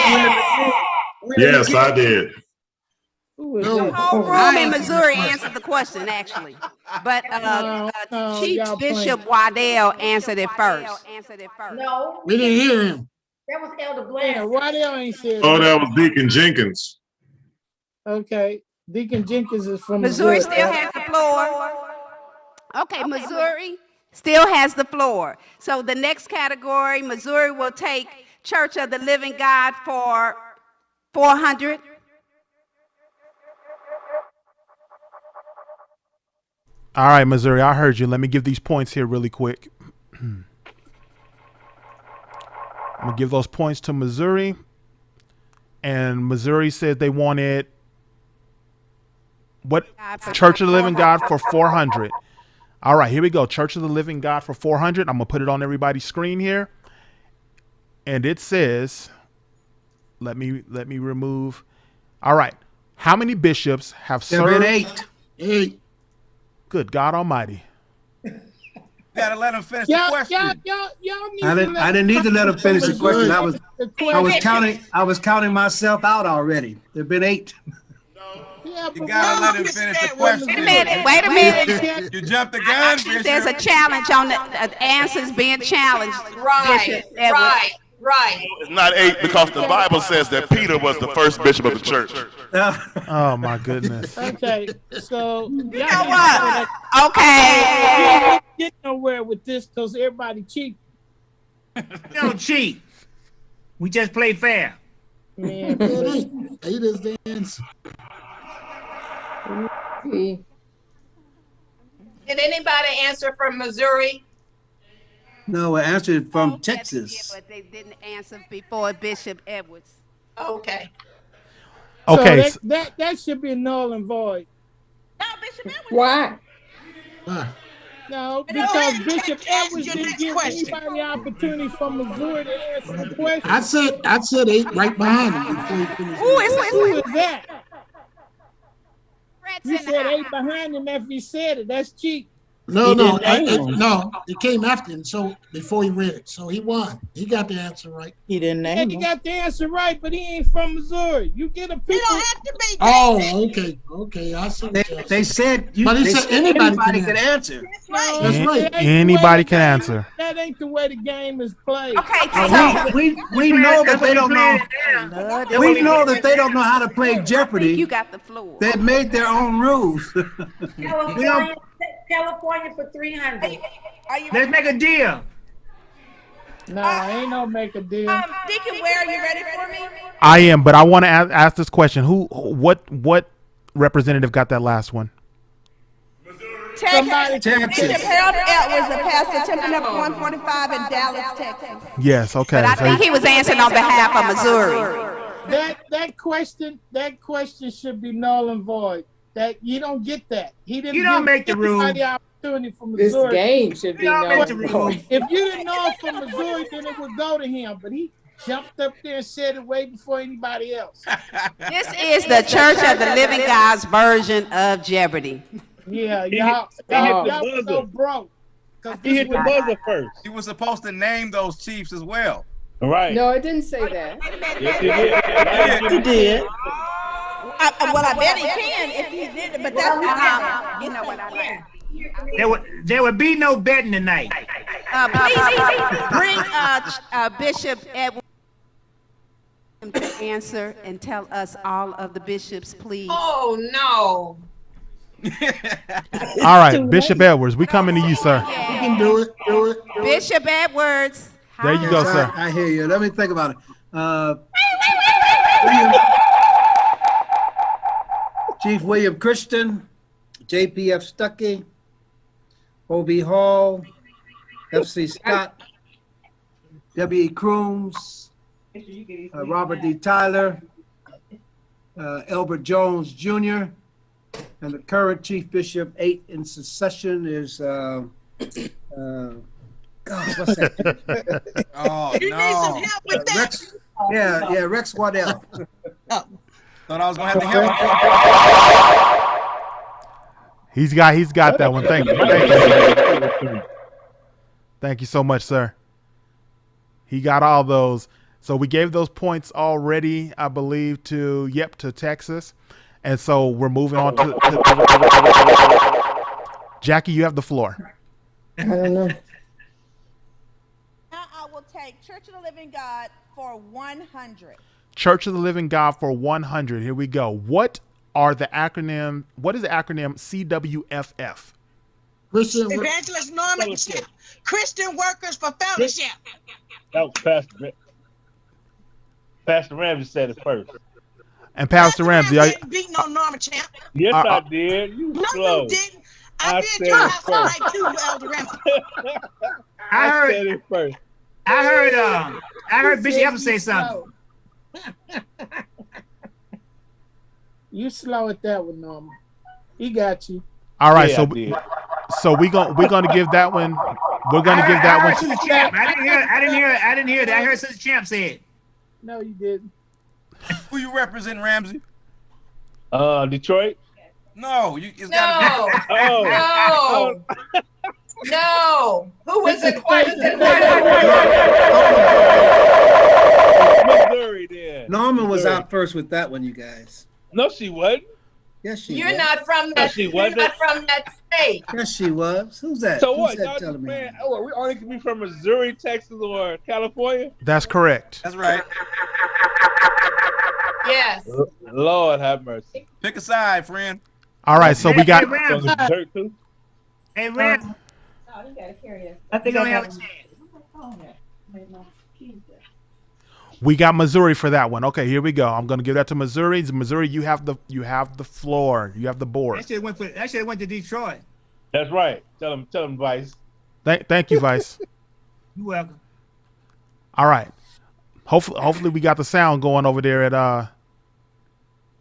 yes, I did. The whole room in Missouri answered the question, actually. But Chief Bishop Waddell answered it first. No. We didn't hear him. That was Elder Blanton. Yeah, Waddell ain't said that was Deacon Jenkins. Okay. Deacon Jenkins is from Missouri. Still has the floor. Okay, Missouri still has the floor. So the next category, Missouri will take Church of the Living God for 400. All right, Missouri, I heard you. Let me give these points here really quick. I'm going to give those points to Missouri. And Missouri said they wanted Church of the Living God for 400. All right, here we go. Church of the Living God for 400. I'm going to put it on everybody's screen here. And it says, let me remove. All right. How many bishops have served? 8. Good God Almighty. Gotta let him finish the question. Y'all need I didn't need to let him finish the question. I was counting myself out already. There've been 8. You gotta let him finish the question. Wait a minute. You jumped the gun, Bishop. There's a challenge on the answers being challenged. Right, right, right. It's not 8 because the Bible says that Peter was the first bishop of the church. Oh my goodness. Okay, so you know what? Okay. You ain't get nowhere with this because everybody cheat. We don't cheat. We just play fair. Man, 8 is the answer. Did anybody answer from Missouri? No, I answered from Texas. But they didn't answer before Bishop Edwards. Okay. Okay. So that should be null and void. No, Bishop Edwards. Why? No, because Bishop Edwards didn't give anybody the opportunity from Missouri to answer the question. I said 8 right behind him before he finished. Who is that? You said 8 behind him after he said it. That's cheap. No, it came after him. So before he read it, so he won. He got the answer right. He didn't name him. He got the answer right, but he ain't from Missouri. You get a people. You don't have to be. Oh, okay. I see. They said anybody can answer. That's right. Anybody can answer. That ain't the way the game is played. Okay, we know that they don't know. We know that they don't know how to play Jeopardy. You got the floor. They made their own rules. California for 300. Let's make a deal. No, ain't no make a deal. Deacon Ware, are you ready for me? I am, but I want to ask this question: what representative got that last one? Texas. Texas. Bishop Harold Edwards, a pastor, temple number 145 in Dallas, Texas. Yes. Okay. But I think he was answering on behalf of Missouri. That question should be null and void. That you don't get that. He didn't. You don't make the rule. The opportunity from This Missouri. game should be null and void. If you didn't know it from Missouri, then it would go to him. But he jumped up there and said it way before anybody else. This is the Church of the Living God's version of Jeopardy. Yeah, y'all so broke. He hit the buzzer first. He was supposed to name those chiefs as well. Right. No, it didn't say that. Yes, He did. Well, I bet he can if he did it, but that's not You know what I mean. There would be no betting tonight. Please bring Bishop Edwards to answer and tell us all of the bishops, please. Oh, no. All right, Bishop Edwards, we coming to you, sir. You can do it. Bishop Edwards. There you go, sir. I hear you. Let me think about it. Chief William Christian, J.P.F. Stuckey, O.B. Hall, F.C. Scott, W.E. Crooms, Robert D. Tyler, Elbert Jones Jr., and the current Chief Bishop 8 in succession is, God, what's that? Oh, You need some help with that. Rex, Rex Waddell. Thought I was gonna have to help. He's got that one. Thank you. Thank you so much, sir. He got all those. So we gave those points already, I believe, to Texas. And so we're moving on to Jackie, you have the floor. I don't know. Now I will take Church of the Living God for 100. Church of the Living God for 100. Here we go. What is the acronym CWFF? Christian Evangelist Norman said, Christian Workers for Fellowship. That was Pastor Ramsey said it first. And Pastor Ramsey, didn't beat no Norman champ. Yes, I did. You No, slow. you didn't. I did your house like you, Elder Ramsey. I said it first. I heard Bishop Evans say something. You slow at that one, Norman. He got you. all right, so we're gonna give that one. We're gonna give that one. To the champ. I didn't hear that. I heard Sister Champ say it. No, you didn't. Who you represent, Ramsey? Detroit. No, it's gotta be. No. No. No. Who was it? What is it? Missouri there. Norma was out first with that one, you guys. No, she wasn't. Yes, she You're was. not from that. she You're wasn't. not from that state. Yes, she was. Who's that? So Who's what? that Y'all telling me? man, we only can be from Missouri, Texas, or California? That's correct. That's right. Yes. Lord have mercy. Pick a side, friend. All right, so we got From the dirt too? Hey, Ram. Oh, you gotta carry it. I think I have a chance. Missouri for that one. Okay, here we go. I'm going to give that to Missouri. Missouri, you have the floor. You have the board. That shit went to Detroit. That's right. Tell him, Vice. Thank you, Vice. You're welcome. All right. Hopefully we got the sound going over there at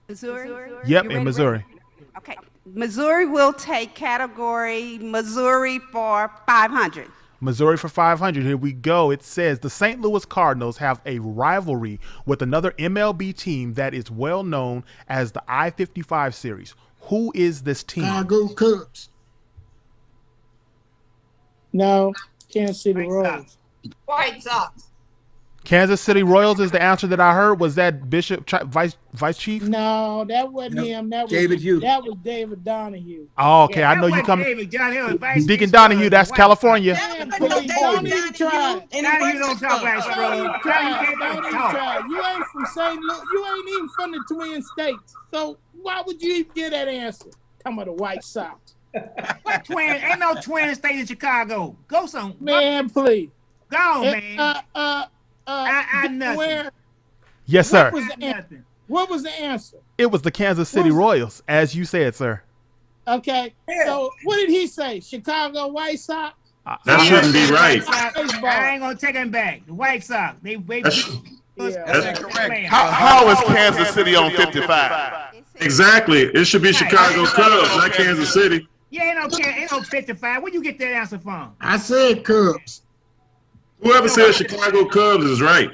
Missouri? Yep, You in ready, Missouri. Okay. Missouri will take category Missouri for 500. Missouri for 500. Here we go. It says the St. Louis Cardinals have a rivalry with another MLB team that is well known as the I-55 series. Who is this team? Chicago Cubs. No, Kansas City Royals. White Sox. Kansas City Royals is the answer that I heard. Was that Bishop Vice Chief? No, that wasn't him. That was David Hughes. That was David Donahue. Oh, okay. I know you come. Deacon Donahue, that's California. Man, please, don't even try. Donahue don't talk like Don't Donahue even can't talk. try. You ain't from St. Louis. You ain't even from the Twin States. So why would you even get that answer? Come on, the White Sox. What twin? Ain't no twin state in Chicago. Go some. Man, please. Go on, man. Where? Yes, sir. What was the answer? It was the Kansas City Royals, as you said, sir. Okay. So what did he say? Chicago White Sox? That shouldn't be right. I ain't gonna take him back. The White Sox. That's incorrect. How is Kansas City on 55? Exactly. It should be Chicago Cubs, not Kansas City. Yeah, ain't no 55. Where you get that answer from? I said Cubs. Whoever says Chicago Cubs is right.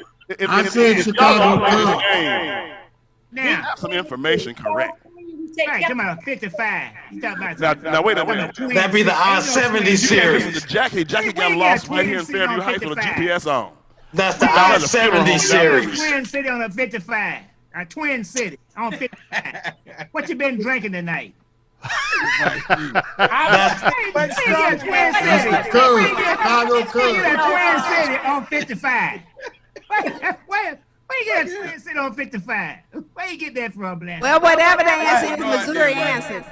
I said Chicago Cubs. Now, have some information correct. Right, come on, 55. Now wait a minute. That'd be the I-70 series. Jackie got lost right here in Fairview Heights with a GPS on. That's the I-70 series. Twin City on a 55. A Twin City on 55. What you been drinking tonight? That's Chicago Twin City on 55. Where you get a Twin City on 55? Where you get that from, Blanche? Well, whatever the answer is, Missouri answers.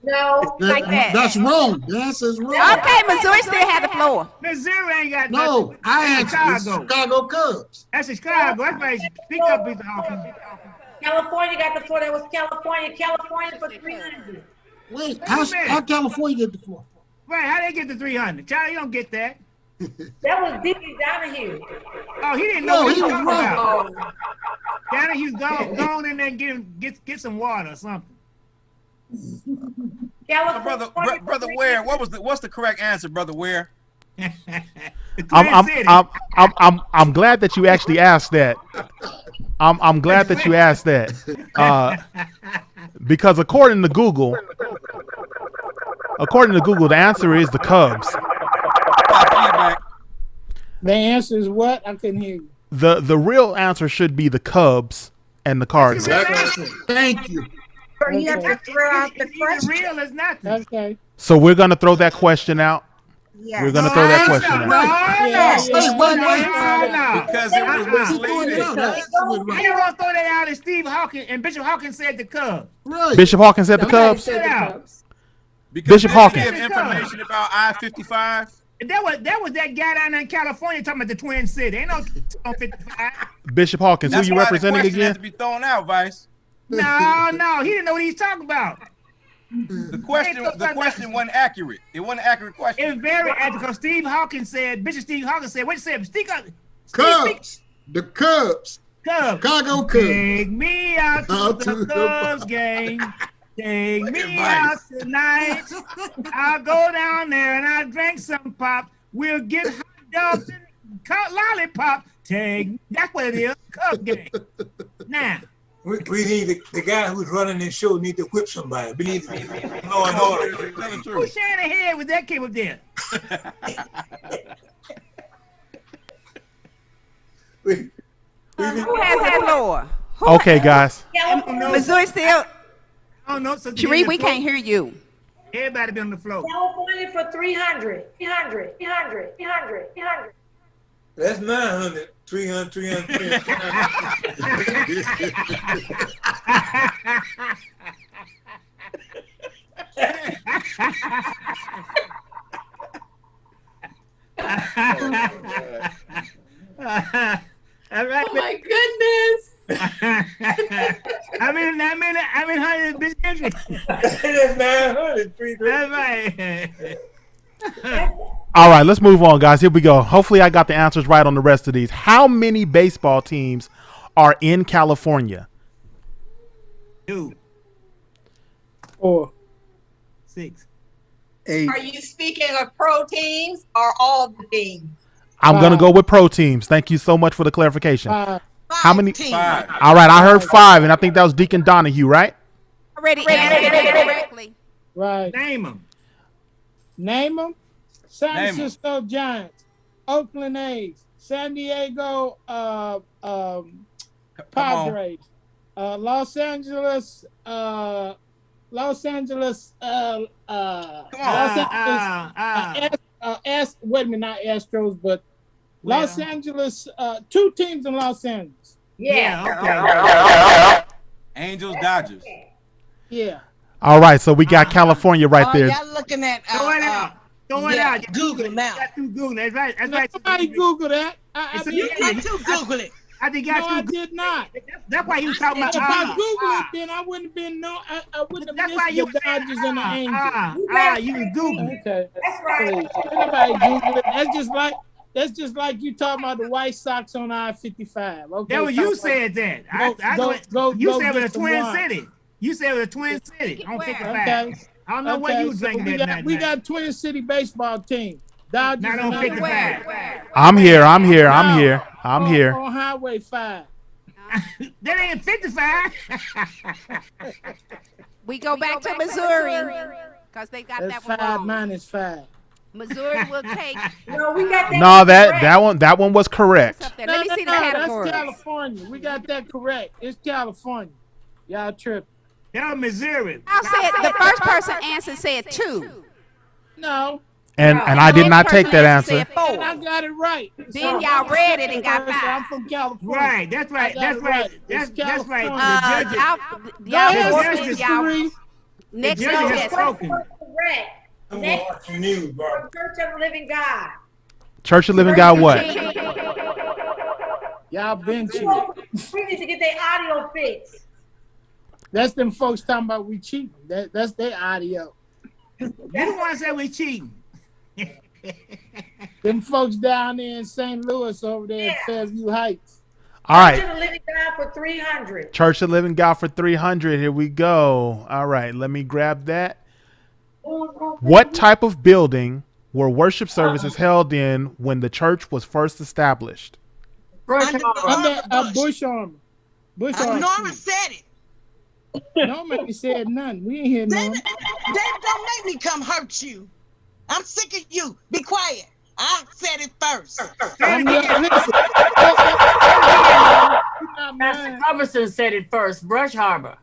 No, like that. That's wrong. The answer is wrong. Okay, Missouri still had the floor. Missouri ain't got No, nothing. I answered Chicago. Chicago Cubs. That's Chicago. That's why you speak up, Mr. Hawkins. California got the floor. That was California. California for 300. Wait, how California get the floor? Right, how they get the 300? Charlie, you don't get that. That was Dickie Donahue. Oh, he didn't know what he was talking wrong. about. Donahue's gone in there and get some water or something. Brother Ware, what's the correct answer, Brother Ware? I'm glad that you actually asked that. I'm glad that you asked that. Because according to Google, the answer is the Cubs. The answer is what? I couldn't hear you. The real answer should be the Cubs and the Cardinals. Thank you. You have to throw out the question. Real is nothing. Okay. So we're gonna throw that question out. Yeah. We're gonna throw that question out. No. Because it was misleading. How you gonna throw that out? And Steve Hawkins and Bishop Hawkins said the Cubs. Right. Bishop Hawkins said the Cubs. Because Bishop Hawkins. Give information about I-55. That was that guy down there in California talking about the Twin City. Ain't no 55. Bishop Hawkins. That's who you why representing the question again? has to be thrown out, Vice. No, he didn't know what he's talking about. The question wasn't accurate. It wasn't an accurate question. It was very accurate because Steve Hawkins said, Bishop Steve Hawkins said, what you said? Cubs. The Cubs. Cubs. Chicago Cubs. Take me out to the Cubs game. Take me out tonight. I'll go down there and I'll drink some pop. We'll get hot dogs and lollipop. That's what it is. Cubs game. Now, We need the guy who's running this show need to whip somebody. We need law and order. Who's sharing a head with that came up there? Who has that floor? Okay, guys. Missouri still. I don't know. So Cherie, we can't hear you. Everybody be on the floor. California for 300. 300. 300. 300. 300. That's 900. 300. 300. 300. All right. Oh my goodness. I mean, 100 big entry. That's 900. 300. That's right. All right, let's move on, guys. Here we go. Hopefully, I got the answers right on the rest of these. How many baseball teams are in California? 2. 4. 6. 8. Are you speaking of pro teams or all the teams? I'm going to go with pro teams. Thank you so much for the clarification. How many? 5. All right, I heard 5, and I think that was Deacon Donahue, right? Already answered it correctly. Right. Name them. Name them. San Francisco Giants, Oakland A's, San Diego Padres, Los Angeles wait a minute, not Astros, but Los Angeles, 2 teams in Los Angeles. Yeah. Okay. Angels, Dodgers. Yeah. All right, so we got California right there. Y'all looking at Throw it out. Throw it out. Google it now. You got to Google. That's right. That's right. Somebody Google that. You got to Google it. I think you got I did not. That's why he was talking about. If I Google it, then I wouldn't have been I wouldn't have missed the Dodgers and the Angels. You can Google it. Okay. That's right. Everybody Google it. That's just like you talking about the White Sox on I-55. Okay. That was you said that. You said it was a twin city. You said it was a twin city on 55. Okay. I don't know what you was drinking that night. We got Twin City baseball team. Dodgers not on 55. I'm here. I'm here. On Highway 5. That ain't 55. We go back to Missouri because they got That's that one 5 wrong. minus 5. Missouri will take. No, we got that. No, that one was correct. Let me see the categories. That's California. We got that correct. It's California. Y'all tripping. That was Missouri. I said the first person answered said 2. No. And I did not take that answer. And I got it right. Then y'all read it and got 5. I'm from California. Right. That's right. That's right. That's right. Next Correct. I'm going to watch the news, Barbara. Church of the Living God. Church of Living God what? Y'all been cheating. We need to get their audio fixed. That's them folks talking about we cheating. That's their audio. You don't want to say we cheating. Them folks down there in St. Louis over there at Fairview Heights. All right. Church of the Living God for 300. Church of Living God for 300. Here we go. All right, let me grab that. What type of building were worship services held in when the church was first established? Bush Army. Norman said it. Nobody said nothing. We ain't hear nothing. David, don't make me come hurt you. I'm sick of you. Be quiet. I said it first. Pastor Robertson said it first. Brush Harbor.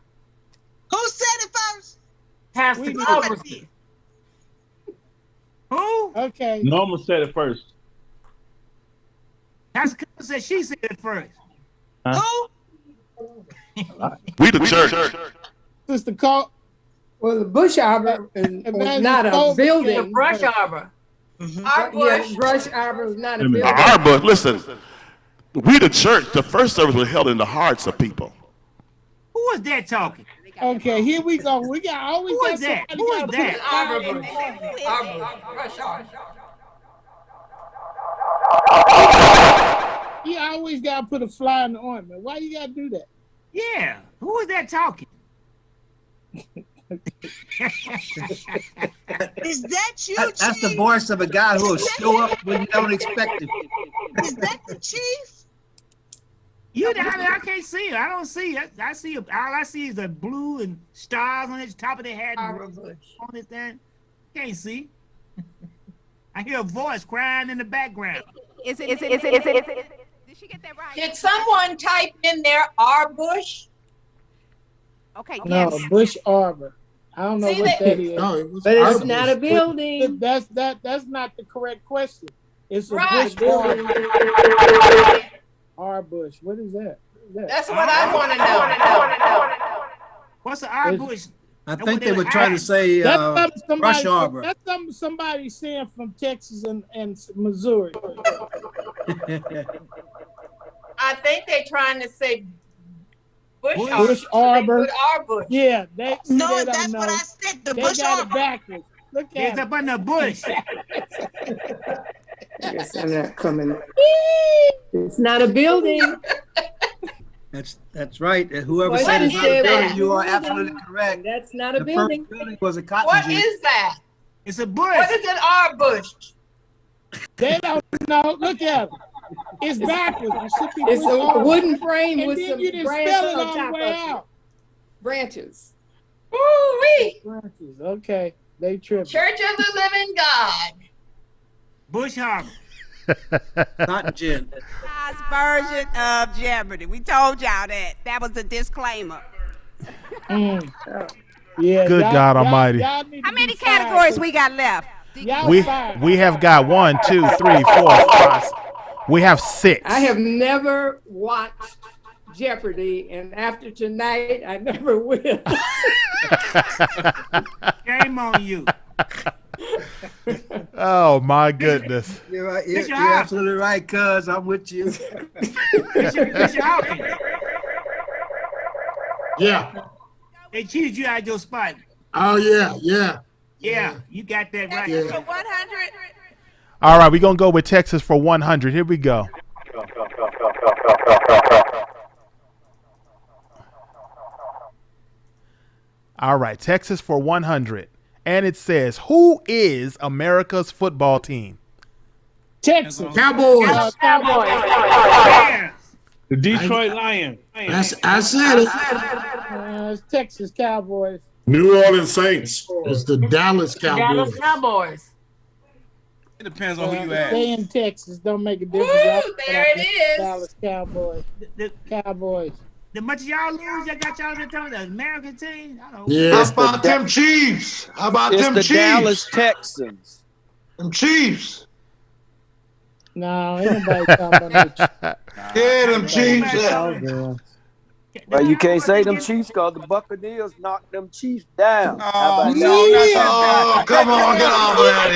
Who said it first? Pastor Robertson. Who? Okay. Norma said it first. Pastor said she said it first. Who? We the church. Sister Call. Well, the Bush Arbor was not a building. The Brush Arbor. Yeah, Brush Arbor was not a building. Arbor, listen. We the church. The first service was held in the hearts of people. Who was that talking? Okay, here we go. We got always Who got is that? somebody Who is gotta that? put- You always gotta put a fly in the ointment. Why you gotta do that? Yeah. Who is that talking? Is that you, That's Chief? the voice of a guy who will show up when you don't expect him. Is that the chief? You down there? I can't see her. I don't see it. I see all I see is the blue and stars on the top of their head and on it. Then can't see. I hear a voice crying in the background. Is it? Did she get that right? Did someone type in there Arbush? Okay, No, yes. Bush Arbor. I don't know what that is. No, But it's not a building. That's not the correct question. It's a Right. Bush Arbor. Arbush. What is that? That's what I want to know. What's the Arbush? I think they were trying to say Rush Arbor. That's something somebody saying from Texas and Missouri. I think they're trying to say Bush Arbor. Arbush. Yeah, that's what I said. The they Bush got Arbor. it backwards. Look at It's up on the bush. Yes, I'm not coming. It's not a building. That's right. Whoever What said you it's not a said building, was you are building. absolutely correct. That's not a The building. first building was a cotton What gin. is that? It's a bush. What is an Arbush? They don't know. Look at it. It's backwards. It should be It's Bush a Arbor. wooden frame And with then some you didn't branches spell it on on top the of way it. out. Branches. Woo-wee. Branches. Okay, they tripping. Church of the Living God. Bush Harbor. Cotton gin. God's version of Jeopardy. We told y'all that. That was a disclaimer. Yeah. Good God Almighty. How many categories we got left? We have got 1, 2, 3, 4, 5. We have 6. I have never watched Jeopardy, and after tonight, I never will. Shame on you. Oh my goodness. You're right. You're absolutely right, cuz I'm with you. Yeah. They cheated you out of your spot. Oh yeah. Yeah, you got that right. Yeah. For 100. All right, we're going to go with Texas for 100. Here we go. All right, Texas for 100. And it says, who is America's football team? Texas. Cowboys. Cowboys. The Detroit Lions. I said it. It's Texas Cowboys. New Orleans Saints. It's the Dallas Cowboys. Dallas Cowboys. It depends on who you Stay ask. in Texas. Don't make a difference. Woo, there it is. Dallas Cowboys. Cowboys. The much y'all lose, y'all got y'all to tell the American team. I don't know. Yeah. How about them Chiefs? How about It's them the Chiefs? Dallas Texans. Them Chiefs. No, ain't nobody talking about that. Yeah, them Chiefs. Well, you can't say them Chiefs because the Buccaneers knocked them Chiefs down. How about that? Oh, come on, get off of that.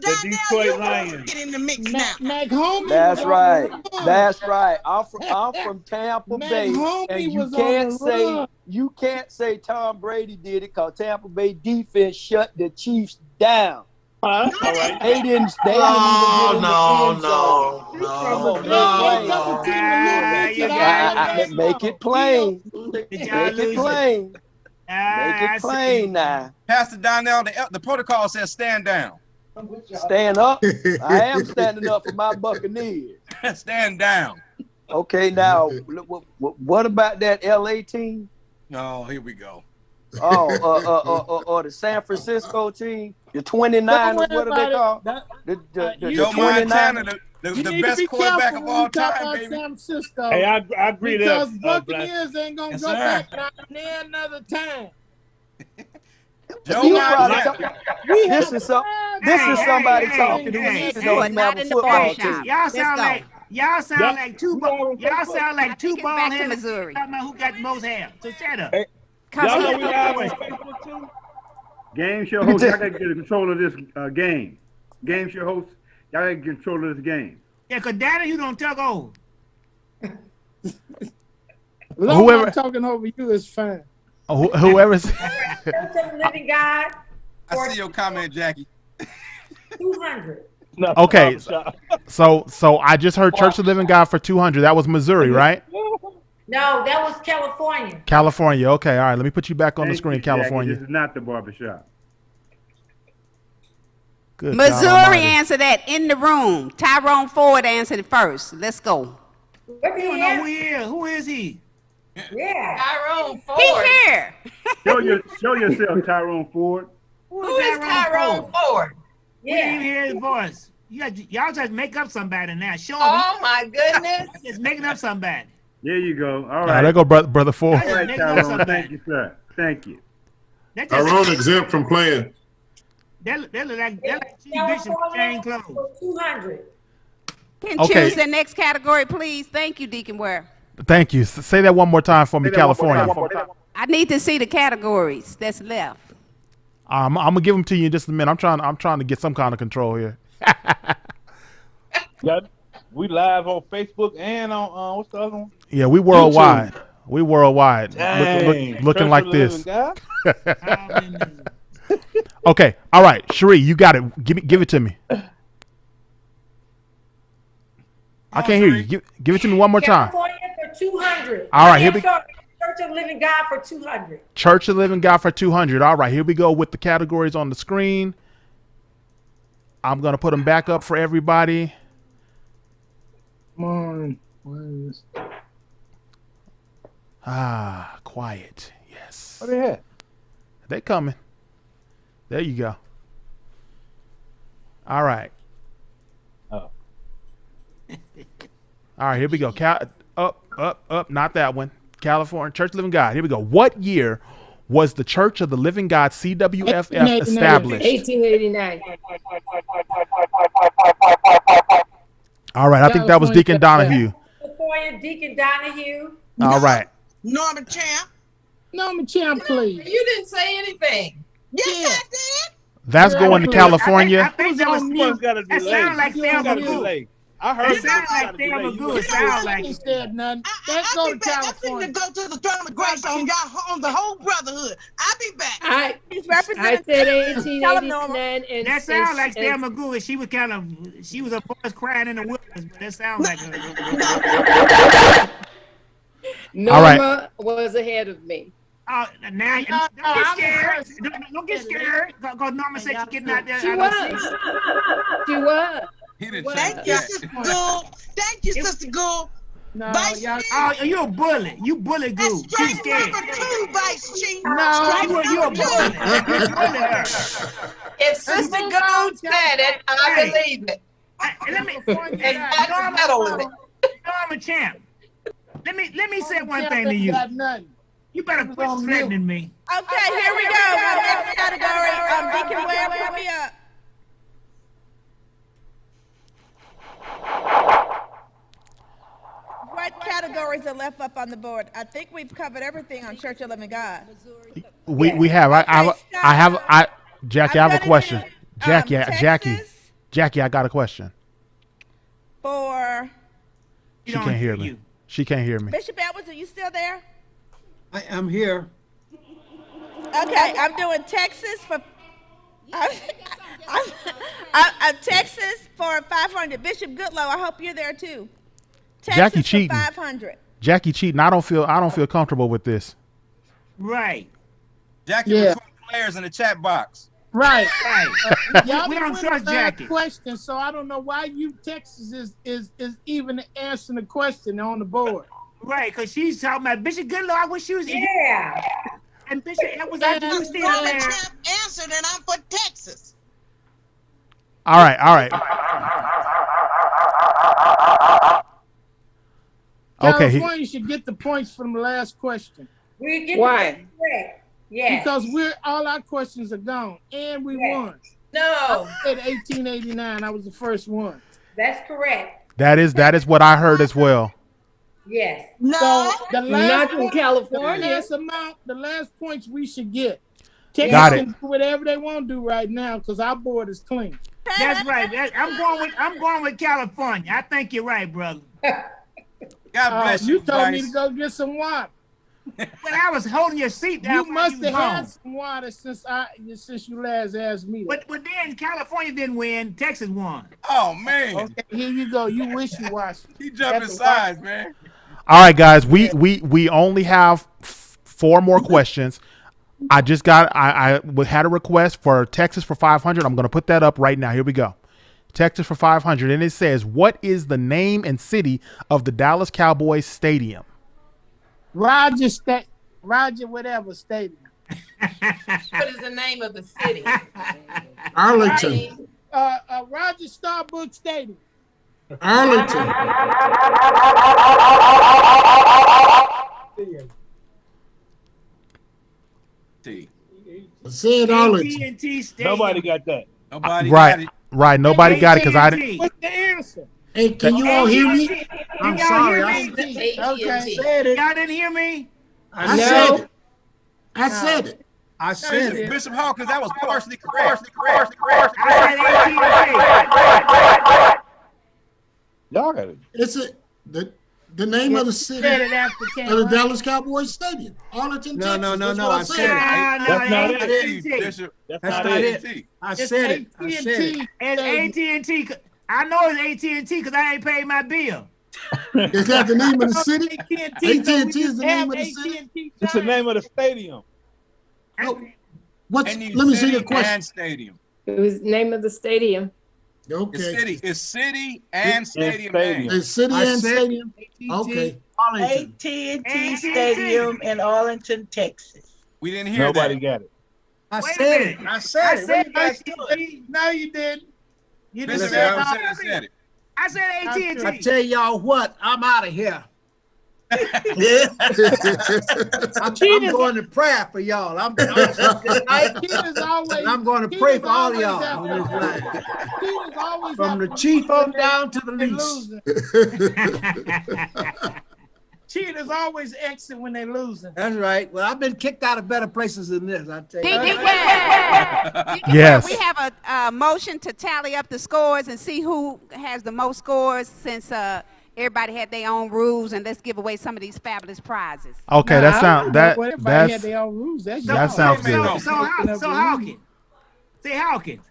The Detroit Lions. Get in the mix now. McHomie. That's was right. on the run. That's right. I'm from Tampa Bay, McHomie and was on the run. you can't say Tom Brady did it because Tampa Bay defense shut the Chiefs down. All right. They didn't even get in the end zone. Make it plain. Make it plain. Make it plain now. Pastor Donnell, the protocol says stand down. Stand up. I am standing up for my Buccaneers. Stand down. Okay, now, what about that LA team? Oh, here we go. Or the San Francisco team, the 29, what are they called? The Joe 29. Montana, the best quarterback of all time, baby. San Francisco. Hey, I agree because that. Buccaneers ain't gonna Yes, go sir. back down there another time. Joe You Montana. probably this is somebody talking who needs to know Not about in the football barbershop. team. Y'all sound like two bald back to heads Missouri. talking about who got the most hair. So shut up. Hey, y'all know we live on Facebook too? Game show host, y'all gotta get control of this game. Game show host, y'all gotta get control of this game. Yeah, cause Daddy, you don't talk old. Whoever- I'm talking over you is fine. Whoever's Living God. I see your comment, Jackie. 200. okay. So I just heard Church of the Living God for 200. That was Missouri, right? No, that was California. California. Okay, all right. Let me put you back on the Thank screen, you, Jackie. California. This is not the barbershop. Good God Missouri Almighty. answered that in the room. Tyrone Ford answered it first. Let's go. What You did don't he know answer? who he is. Who is he? Yeah. Tyrone Ford. He here. Show yourself, Tyrone Ford. Who is Tyrone Ford? We didn't even hear his voice. Y'all just make up somebody now. Show him. Oh my goodness. Just making up somebody. There you go. All All right. right, there go brother Ford. All right, Tyrone. Thank you, sir. Thank you. Tyrone exempt from playing. They look like Chief Bishop chain clothes. 200. Can Okay. choose the next category, please. Thank you, Deacon Ware. Thank you. Say that one more time for me, California. I need to see the categories that's left. I'm gonna give them to you in just a minute. I'm trying to get some kind of control here. We live on Facebook and on what's the other one? Yeah, we worldwide. YouTube. We worldwide. Dang. Looking Church like of the this. Living God? Okay. All right, Cherie, you got it. Give it to me. I can't hear you. Give it to me one more time. California for 200. All right, here we go. Church of Living God for 200. Church of Living God for 200. All right, here we go with the categories on the screen. I'm gonna put them back up for everybody. Come on. Where is this? Quiet. Yes. What they had? They coming. There you go. All right. Oh. All right, here we go. Up. Not that one. California Church of the Living God. Here we go. What year was the Church of the Living God CWFF established? 1889. All right, I think that was Deacon Donahue. California, Deacon Donahue. All right. Norman Champ. Norman Champ, please. You didn't say anything. Yes, I did. That's going to California. I think that was Someone's got a That delay. sound like Someone's got a Thelma delay. Good. I heard It sound like Thelma Good. It sound like He said nothing. I Let's go to be back. I think California. to go to the throne of grace on y'all, on the whole brotherhood. I'll be back. I representing. said 1889 and That sound like and- Thelma Good. She was a voice crying in the wilderness, but that sound like her. Norma was ahead of me. Now, don't get scared. Don't get scared. Because Norma said she's getting out there. She was. She was. Thank you, Sister Gould. Thank you, Sister Gould. No, Vice y'all. Chief. Oh, you're a bully. You bully Gould. She's Straight scared. number 2, Vice Chief. No. You're a bully. You bully her. If Sister Gould said it, I believe it. Let me. And that's settle with it. Norma Champ. Let me say one Champ thing to ain't you. got nothing. You better quit threatening me. Okay, here we go. Next category. Deacon Ware, put me up. What categories are left up on the board? I think we've covered everything on Church of Living God. We have. Jackie, I have a question. Jackie, I got a question. For She can't hear me. She can't hear me. Bishop Edwards, are you still there? I am here. Okay, I'm doing Texas for. I'm Texas for 500. Bishop Goodlow, I hope you're there too. Texas Jackie for cheating. 500. Jackie cheating. I don't feel comfortable with this. Right. Jackie Yeah. was 2 players in the chat box. Right. Y'all We done don't went trust the last Jackie. question, so I don't know why you Texas is even answering the question on the board. Right, because she's talking about Bishop Goodlow. I wish she was. Yeah. And Bishop Edwards, I was still Norman there. Champ answered, and I'm for Texas. All right. Okay. California should get the points from the last question. We get Why? correct. Yeah. Because all our questions are gone, and we won. No. I said 1889. I was the first one. That's correct. That is what I heard as well. Yes. So the last Not from point- California. the last points we should get. Got Texas it. can do whatever they want to do right now because our board is clean. That's right. I'm going with California. I think you're right, brother. God bless you, You told me Vice. to go get some water. Well, I was holding your seat down. You while must was have gone. had some water since you last asked me that. But then California didn't win. Texas won. Oh man, Okay, here you go. You wishy-washy. he jumping sides, man. All right, guys. We only have 4 more questions. I just got. I had a request for Texas for 500. I'm going to put that up right now. Here we go. Texas for 500, and it says, "What is the name and city of the Dallas Cowboys stadium?" Roger whatever stadium. What is the name of the city? Arlington. Roger Starbuck Stadium. Arlington. I said Arlington. AT&T Stadium. Nobody got that. Nobody Right, got it. right. Nobody got it because I didn't. What's the answer? Hey, can you all hear me? I'm sorry. Okay. Said it. Y'all didn't hear me? I said it. I said it. I said it. Bishop Hawkins, that was partially correct. Y'all got it. It's the name of the city Said it after of the Dallas Cowboys Stadium. Arlington, No, Texas. no, no, That's no. what I said it. That's not I it. didn't. Bishop, That's not it. I said it. I said it. And AT&T. I know it's AT&T because I ain't paid my bill. Is that the name of the city? AT&T is the name of the city. It's the name of the stadium. What's? It needs Let me see city the question. and stadium. It was the name of the stadium. Okay. It's city and stadium. stadium. It's city I and said stadium. AT&T, Okay. Arlington. AT&T Stadium in Arlington, Texas. We didn't hear Nobody that. got it. I Wait a said minute. it. I said it. Where you guys AT&T. No, you didn't. You didn't Bishop say Evans said it. I said AT&T. I tell y'all what, I'm out of here. I'm going to prayer for y'all. I'm going to pray for all of y'all on this line. From the chief on down to the least. Cheaters always exit when they're losing. That's right. Well, I've been kicked out of better places than this, I tell you. Yes. We have a motion to tally up the scores and see who has the most scores since everybody had their own rules, and let's give away some of these fabulous prizes. Okay, that sounds Everybody had their own rules. that sounds good. So Hawkins. Say Hawkins.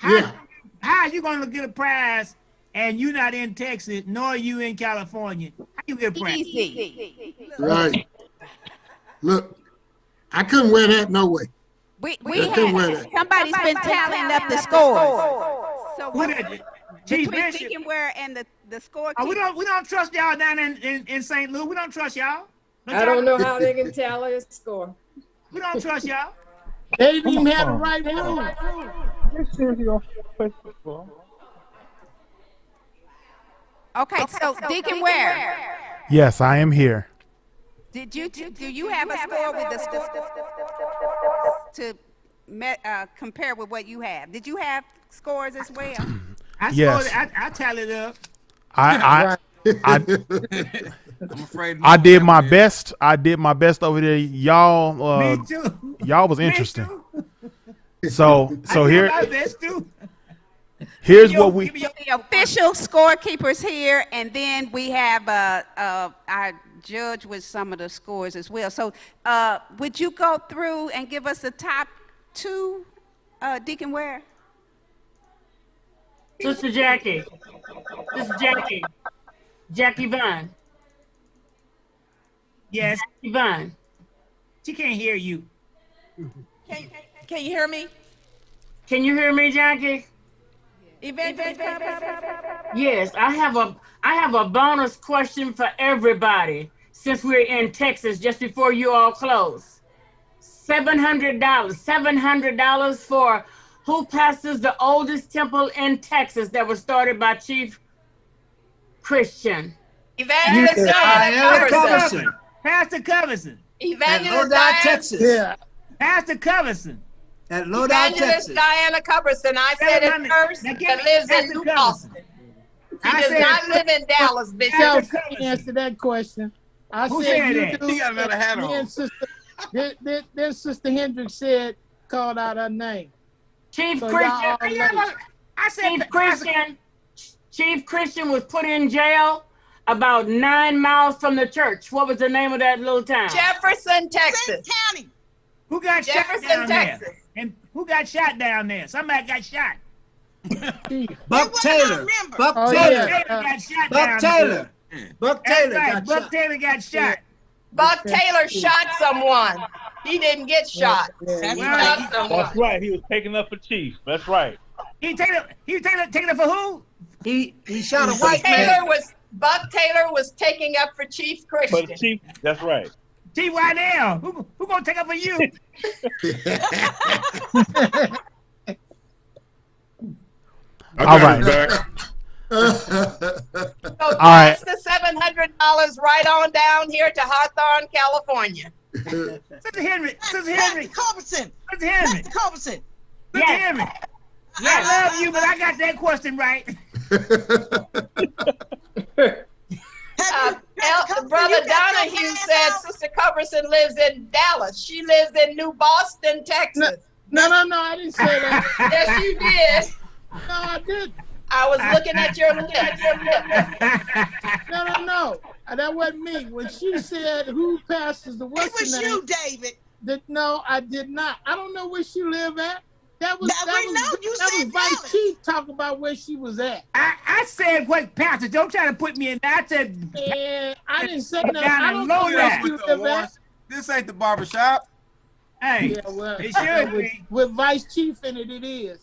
Yeah. How are you going to get a prize and you not in Texas, nor you in California? How you get a prize? Easy. Right. Look, I couldn't wear that no way. Somebody's been tallying up the scores. So What is it? Chief between Bishop? Deacon Ware and the score. We don't trust y'all down in St. Louis. We don't trust y'all. I don't know how they can tally a score. We don't trust y'all. They didn't even have the right rule. Okay, so Deacon Ware. Yes, I am here. Do you have a score with the to compare with what you have? Did you have scores as well? Yes. I tallied up. I'm afraid. I did my best. I did my best over there. Y'all, Me too. y'all was interesting. So here, my best too. here's what we. The official scorekeepers here, and then we have our judge with some of the scores as well. So would you go through and give us the top two, Deacon Ware? Sister Jackie. Jackie Vine. Yes. Jackie Vine. She can't hear you. Can you hear me? Can you hear me, Jackie? Yes, I have a bonus question for everybody since we're in Texas just before you all close. $700 for who pastors the oldest temple in Texas that was started by Chief Christian. Evangelist Diana Coverson. Pastor Coverson. Evangelist Texas. Yeah. Pastor Coverson. At Lodi, Evangelist Texas. Diana Coverson. I said it first. That lives in New Boston. She does not live in Dallas, Bishop. Y'all can't answer that question. Who said that? Do, she got another hat on. Then Sister Hendricks said, called out her name. Chief So Christian. I said Chief Christian was put in jail about 9 miles from the church. What was the name of that little town? Jefferson, Texas. County. Who got Jefferson, shot down Texas. there? And who got shot down there? Somebody got shot. Buck Taylor. Buck Oh, Taylor. yeah. got shot Buck down Taylor. there. Buck That's Taylor right. got Buck shot. Taylor got shot. Buck Taylor shot someone. He didn't get shot. That's That's right. He was taking up for Chief. That's right. He taking it for who? He shot a white man. Buck Taylor was taking up for Chief Christian. For Chief, that's right. Chief, why now? Who gonna take up for you? All right. So pass the $700 right on down here to Hawthorne, California. Sister Henry. Culbertson. Sister Henry. Culbertson. Sister Henry. I love you, but I got that question right. Brother Donahue said Sister Culbertson lives in Dallas. She lives in New Boston, Texas. No, I didn't say that. Yes, you did. No, I didn't. I was looking at your lip. No. That wasn't me. When she said who passes the what's It was the name, you, David. No, I did not. I don't know where she live at. That was said Vice Chief talking about where she was at. I said what pastor? Don't try to put me in that. I said I didn't say that. I don't know where she live at. This ain't the barbershop. Hey, yeah, well, it should be. With Vice Chief in it, it is.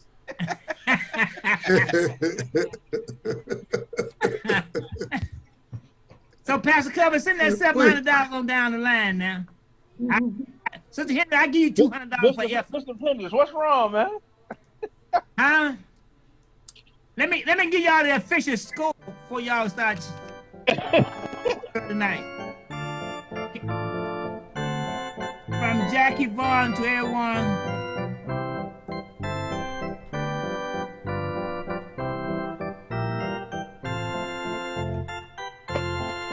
So Pastor Cover, send that $700 on down the line now. Sister Henry, I give you $200 for effort. Mr. Hendricks, what's wrong, man? Huh? Let me give y'all the official score before y'all start tonight. From Jackie Vaughn to everyone.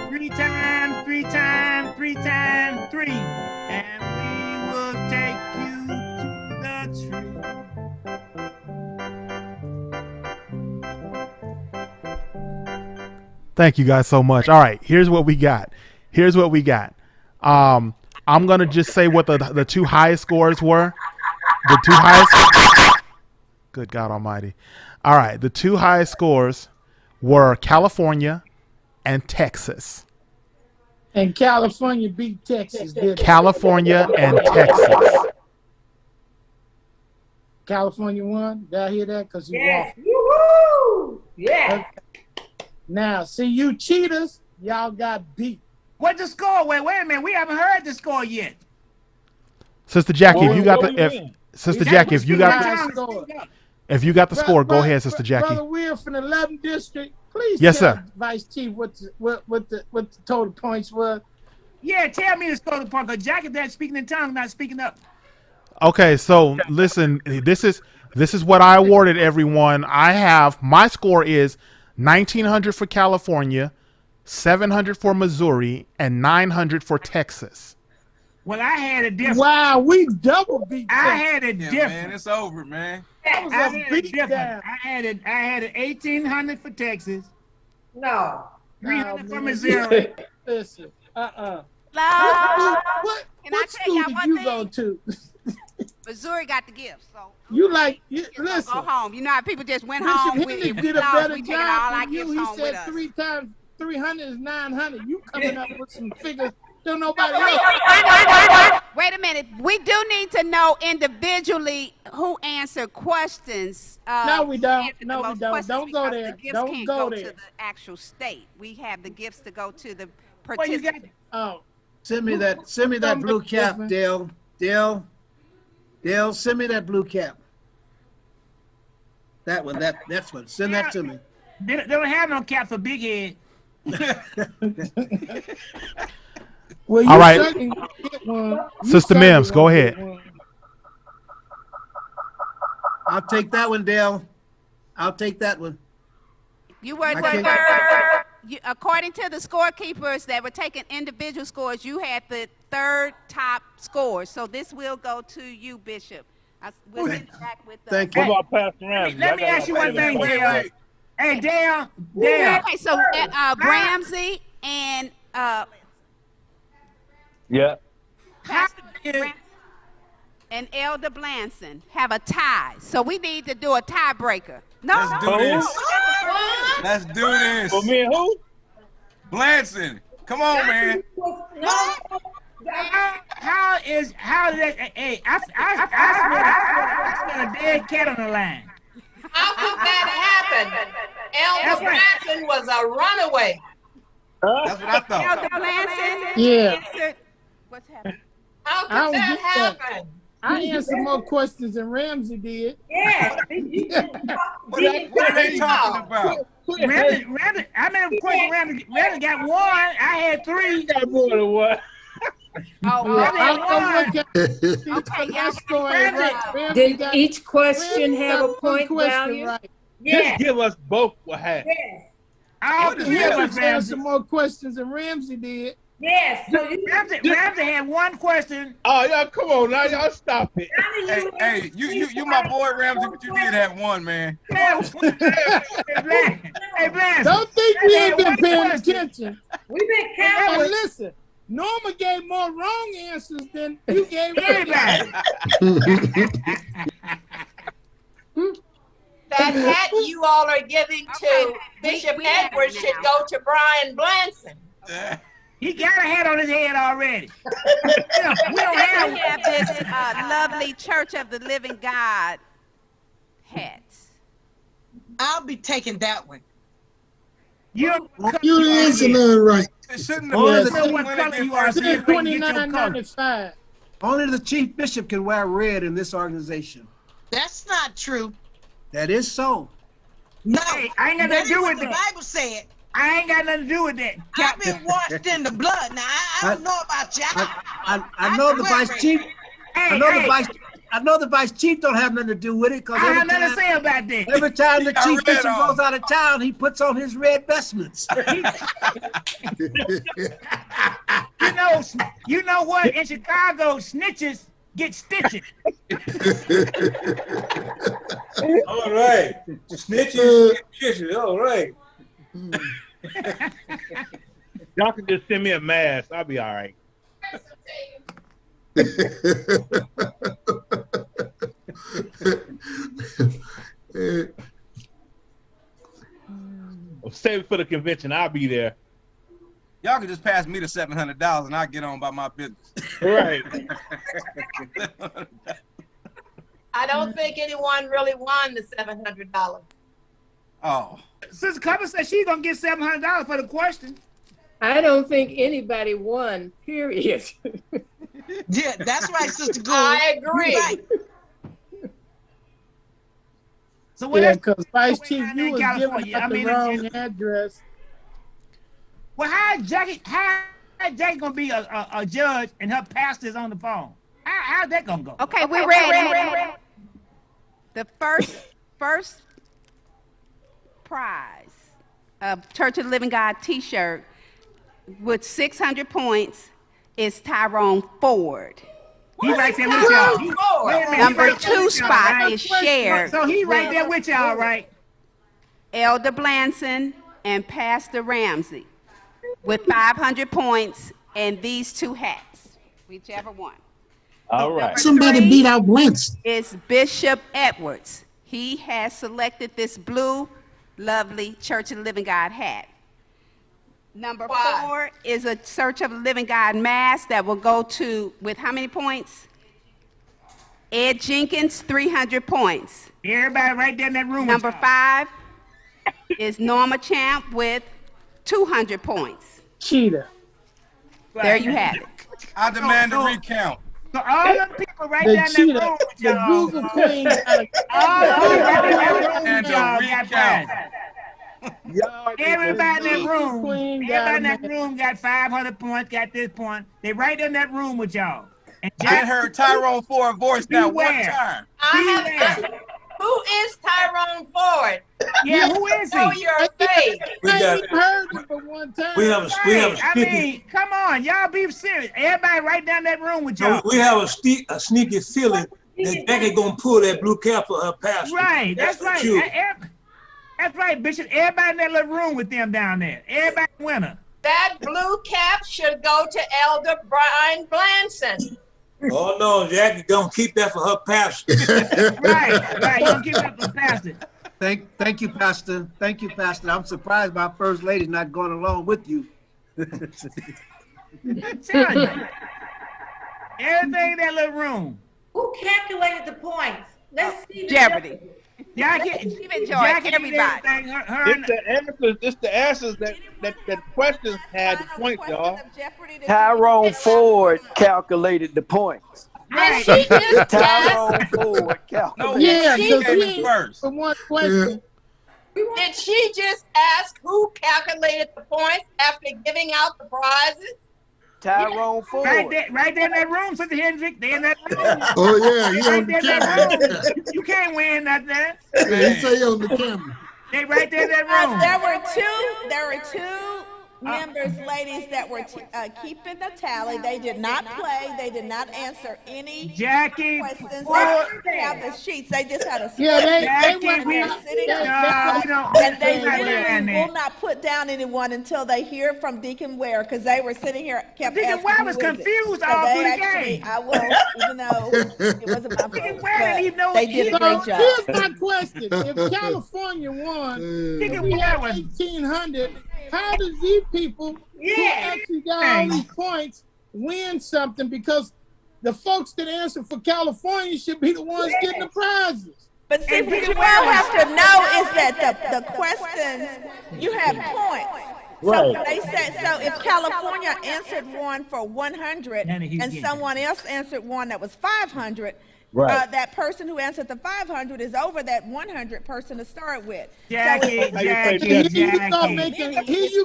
Three times three, and we will take you to the truth. Thank you guys so much. All right, here's what we got. I'm gonna just say what the two highest scores were. The two highest. Good God Almighty! All right, the two highest scores were California and Texas. And California beat Texas, didn't it? California and Texas. California won. Did I hear that? Because you Yes. walked. Woohoo! Yeah. Now, see, you cheaters, y'all got beat. What's the score? Wait a minute. We haven't heard the score yet. Sister Jackie, if you got the score, go ahead, Sister Jackie. Brother Weir from the 11th district, please Yes, tell sir. Vice Chief what the total points were. Yeah, tell me the score of the part, because Jackie that's speaking in tongues, not speaking up. Okay, so listen, this is what I awarded everyone. My score is 1,900 for California, 700 for Missouri, and 900 for Texas. Well, I had a different. Wow, we double beat Texas. I had a different. Man, it's over, man. That was a beat down. I had it 1,800 for Texas. No. 300 for Missouri. Listen, Hello? What school y'all did one you thing? go to? Missouri got the gift, so listen. go home. You know how people just went Bishop home Henry with did a better we taking all our job than you. gifts He home with said us. 3 times 300 is 900. You coming up with some figures don't nobody else. Wait a minute. We do need to know individually who answered questions. No, we don't. answered the No, we most don't. questions Don't go because there. The gifts Don't can't go to there. the actual state. We have the gifts to go to the Well, you got participant. Oh, Send me that blue cap, Dale. Dale, send me that blue cap. That one, that's what. Send that to me. They don't have no cap for big head. well, All right. certainly get one. You Sister certainly Mims, go won't get ahead. one. I'll take that one, Dale. I'll take that one. You were I according to the scorekeepers that were taking individual scores, you had the third top score. So this will go to you, Bishop. We'll get back with Thank What you. about Pastor Ramsey? Let me ask you one thing, Dale. Hey, Dale. Okay, so Ramsey and Yeah. Pastor Ramsey and Elder Blanson have a tie. So we need to do a tiebreaker. No. Let's do this. Let's do this. For me and who? Blanson. Come on, man. How did that? Hey, I smell a dead cat on the line. How could that happen? Elder Blanton was a runaway. That's what I thought. Elder Blanton. Yeah. What's happening? How I don't could that get that. happen? I answered more questions than Ramsey did. Yeah. What are they talking about? Ramsey, I mean, of course, Ramsey got one. I had three. Got more than one. Did each question have a point value? Right. Just give us both what happened. Yes. Ramsey answered more questions than Ramsey did. Yes. So Ramsey had one question. Oh, y'all, come on now, y'all stop it. Hey, you my boy Ramsey, but you did have one, man. Hey, Blanton. Don't think we ain't been paying attention. We've been counting. But listen, Norma gave more wrong answers than you gave everybody. That hat you all are giving to Bishop Edwards should go to Brian Blanton. He got a hat on his head already. we don't have this lovely Church of the Living God hat. I'll be taking that one. You answer that right. Only the chief bishop can wear red in this organization. That's not true. That is so. No, hey, I ain't got nothing to do with the that. Bible said. I ain't got nothing to do with that. I've been washed in the blood. Now I don't know about you. I know the vice chief. I know the vice chief don't have nothing to do with it because I have nothing to say about that. Every time the chief bishop goes out of town, he puts on his red vestments. You know what? In Chicago, snitches get stitches. All right, snitches get stitches. All right. Y'all can just send me a mask. I'll be all right. Save it for the convention. I'll be there. Y'all can just pass me the $700 and I'll get on about my business. Right. I don't think anyone really won the $700. Oh. Sister Cover said she's gonna get $700 for the question. I don't think anybody won, period. Yeah, that's right, Sister Gould. I agree. Right. So what because Vice Chief, you was giving out the wrong address. Well, how's Jackie gonna be a judge and her pastor's on the phone? How's that gonna go? Okay, we're ready. The first prize of Church of the Living God t-shirt with 600 points is Tyrone Ford. He right there with y'all. Number 2 spot is shared. So he right there with y'all, right? Elder Blanton and Pastor Ramsey with 500 points and these 2 hats, whichever one. All right. Somebody beat out Blanton. It's Bishop Edwards. He has selected this blue, lovely Church of the Living God hat. Number 4 is a Church of the Living God mask that will go to, with how many points? Ed Jenkins, 300 points. Everybody right there in that room. Number 5 is Norma Champ with 200 points. Cheetah. There you have it. I demand a recount. So all the people right down that room with y'all. The Google Queen. And everybody in that room got 500 points, got this point. They right in that room with y'all. And I heard Tyrone Ford voice now one time. Who is Tyrone Ford? Yeah, who is he? Show your face. Heard him for one time. We have a sneaky. I mean, come on, y'all be serious. Everybody right down that room with y'all. We have a sneaky feeling that Becky gonna pull that blue cap for her pastor. Right, that's right. That's right, Bishop. Everybody in that little room with them down there. Everybody winner. That blue cap should go to Elder Brian Blanton. Oh no, Jackie gonna keep that for her pastor. right. You gonna keep that for pastor. Thank you, Pastor. Thank you, Pastor. I'm surprised my first lady's not going along with you. Everything in that little room. Who calculated the points? Let's see. Jeopardy. Jackie, Even Joy, Jackie did everybody. everything. It's the answers that questions had the points, y'all. Tyrone Ford calculated the points. Did she just Tyrone ask? Ford calculated. No, Yeah, she because came in first. for one question. Did she just ask who calculated the points after giving out the prizes? Tyrone Ford. Right there in that room, Sister Hendrick. They in that room. Oh yeah, he Right on the there in camera. that room. You can't win nothing. Yeah, he say he on the camera. They right there in that room. There were two members, ladies, that were keeping the tally. They did not play. They did not answer any Jackie questions. They Ford. didn't have the sheets. They just had a Yeah, Jackie, and they're sitting and they not literally playing that. will not put down anyone until they hear from Deacon Ware, because they were sitting here kept Deacon asking Ware who was is it. confused So all they through the actually, game. I will, even though it wasn't my Deacon fault, Ware didn't but even know they did a great job. Here's my question. If California won, Deacon we Ware had was 1,800, how does these people who actually got all these points win something? Because the folks that answer for California should be the ones getting the prizes. But see, what you will have to know is that the questions, you have points. Right. So they said, so if California answered one for 100 and someone else answered one that was 500, that person who answered the 500 is over that 100 person to start with. Jackie, Here you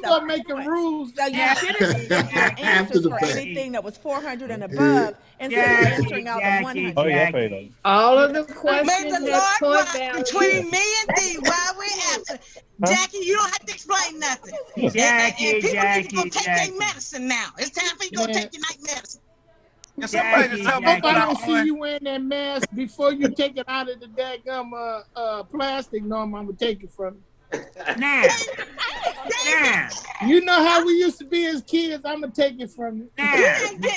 go making rules. So you shouldn't get answers for anything that was 400 and above instead of answering all the 100. Oh yeah, I paid them. All of the May questions the that Lord put watch down between me and thee while we're absent. Jackie, you don't have to explain nothing. Jackie, and people need to go Jackie, take Jackie. their medicine now. It's time for you to go take your night medicine. Can somebody just tell me Hope I what I don't see won? you wearing that mask before you take it out of the daggum plastic. Norm, I'm gonna take it from you. Now. You know how we used to be as kids. I'm gonna take it from you. I'm in the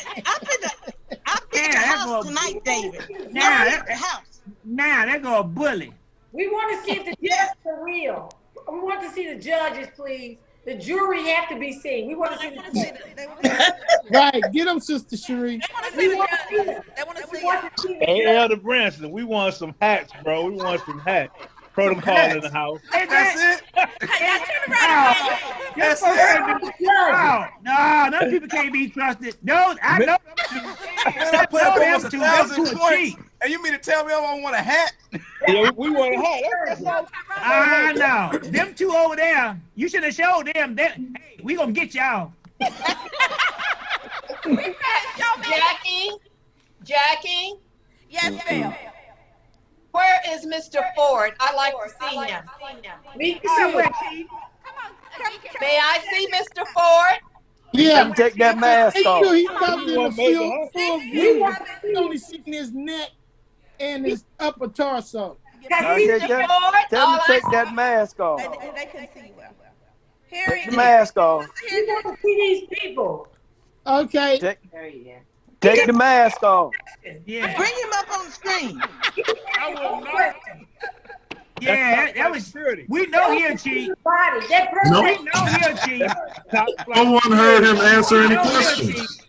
house tonight, David. Now, I'm in the house. Now, there go a bully. We want to see if the judges are real. We want to see the judges, please. The jury have to be seen. We want to see the Right, get them, Sister Cherie. They want to see Hey, Elder Branson, we want some hats, bro. We want some hats. Protocol in the house. That's it. That's it. No, those people can't be trusted. Those, I know. Man, I put up almost 1,000 points. And you mean to tell me I don't want a hat? Yeah, we want a hat. I know. Them two over there, you should have showed them that, hey, we gonna get y'all. Jackie? Yes, ma'am. Where is Mr. Ford? I'd like to see him. Me too. May I see Mr. Ford? Yeah, take that mask off. He comes in the full view. You only seen his neck and his upper torso. Tell him to take that mask off. They can see you well. Take the mask off. We want to see these people. Okay. Take the mask off. Yeah. Bring him up on the screen. I will not. Yeah, that was. We know he'll cheat. No. We know he'll cheat. No one heard him answer any questions.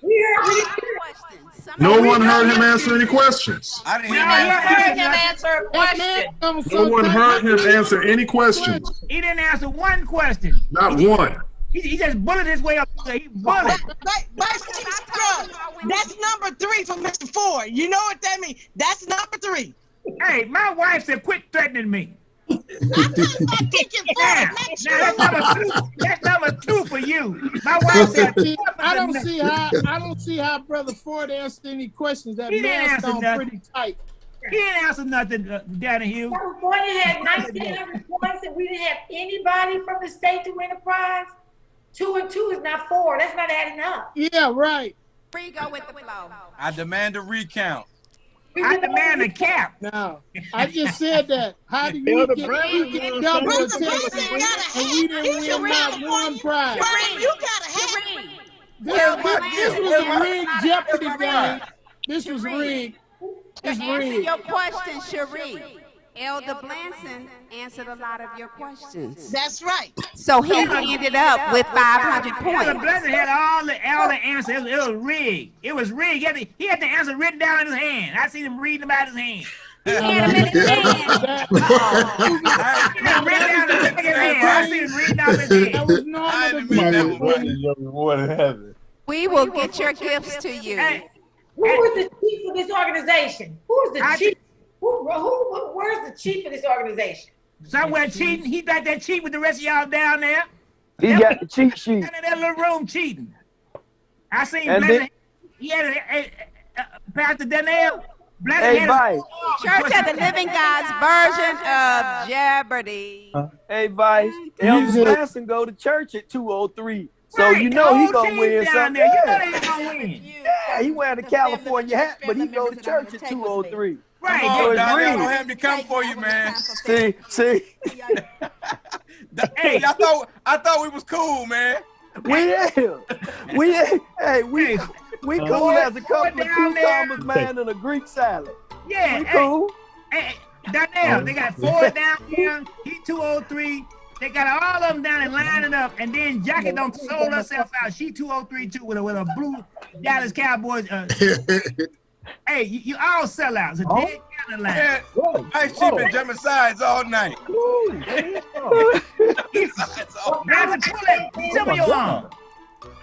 No one heard him answer any questions. I didn't hear him answer a question. No one heard him answer any questions. He didn't answer one question. Not one. He just bullied his way up. He bullied. That's number 3 for Mr. Ford. You know what that means? That's number 3. Hey, my wife said, quit threatening me. That's number 2 for you. My wife said, I don't see how Brother Ford answered any questions. That he didn't mask answer on nothing. pretty tight. He didn't answer nothing, Danny Hughes. California had 1,900 points and we didn't have anybody from the state to win a prize. 2 and 2 is not 4. That's not adding up. Yeah, right. Free go with the flow. I demand a recount. I demand a cap. No, I just said that. How do you get double attention and we didn't win not one prize? You gotta have This was a rigged Jeopardy game. This was rigged. It's Answer rigged. your question, Cherie. Elder Blanson answered a lot of your questions. That's right. So he ended up with 500 Elder points. Blanton had all the answers. It was rigged. It was rigged. He had the answer written down in his hand. I seen him reading them out his hand. He had him in his hand. I seen him reading out his hand. That was normal. We will get your gifts to you. Who is the chief of this organization? Who is the chief? Where's the chief of this organization? Somewhere cheating. He got that cheat with the rest of y'all down there. He got the cheat sheet. Down in that little room cheating. I seen And he had a Pastor Daniel. Hey, Vice. Church of the Living God's version of Jeopardy. Hey, Vice. Elder Blanton go to church at 203. So you know he gonna win something. You know they gonna win. Yeah, he wearing a California hat, but he go to church at 203. Right. Come on, Donnell, don't have me come for you, man. See. Hey, I thought we was cool, man. We cool as a couple of cucumbers, man, and a Greek salad. Yeah, we cool. Hey, Donnell, they got 4 down here. He 203. They got all of them down and lining up, and then Jackie don't sold herself out. She 203 too with a blue Dallas Cowboys. Hey, you all sellouts. A dead county line. Ice cheap and jumping sides all night.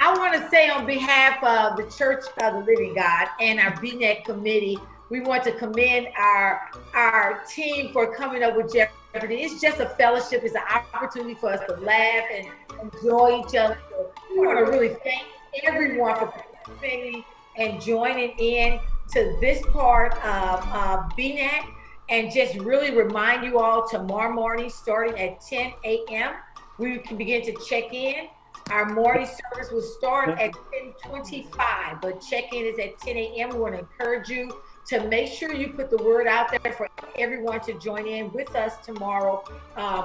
I want to say on behalf of the Church of the Living God and our BNET committee, we want to commend our team for coming up with Jeopardy. It's just a fellowship. It's an opportunity for us to laugh and enjoy each other. So we want to really thank everyone for participating and joining in to this part of BNET, and just really remind you all tomorrow morning starting at 10 a.m. we can begin to check in. Our morning service will start at 10:25, but check-in is at 10 a.m. We want to encourage you to make sure you put the word out there for everyone to join in with us tomorrow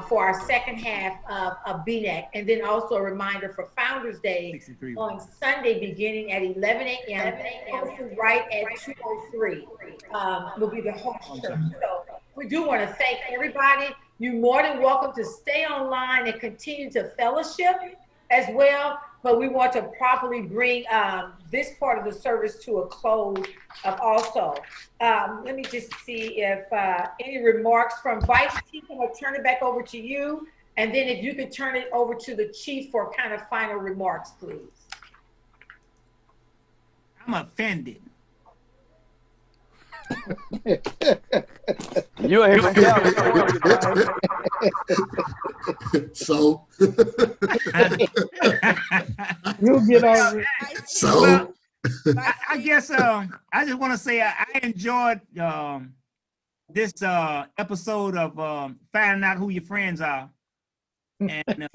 for our second half of BNET. And then also a reminder for Founders Day on Sunday beginning at 11 a.m. right at 2:03 will be the host church. So we do want to thank everybody. You're more than welcome to stay online and continue to fellowship as well, but we want to properly bring this part of the service to a close also. Let me just see if any remarks from Vice Chief. I'm gonna turn it back over to you, and then if you could turn it over to the Chief for kind of final remarks, please. I'm offended. You ain't from California. So you'll get over it. So well, I guess I just want to say I enjoyed this episode of finding out who your friends are, and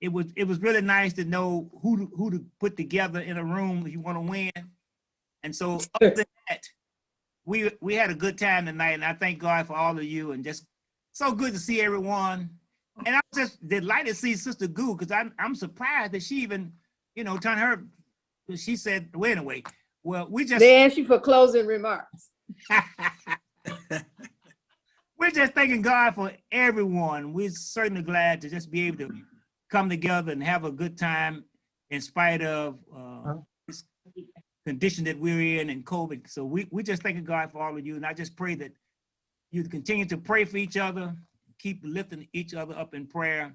it was really nice to know who to put together in a room if you want to win. And so other than that, we had a good time tonight, and I thank God for all of you, and just so good to see everyone. And I'm just delighted to see Sister Goo, because I'm surprised that she even, turned her. She said, well, anyway, well, They asked you for closing remarks. We're just thanking God for everyone. We're certainly glad to just be able to come together and have a good time in spite of this condition that we're in and COVID. So we just thanking God for all of you. And I just pray that you continue to pray for each other, keep lifting each other up in prayer,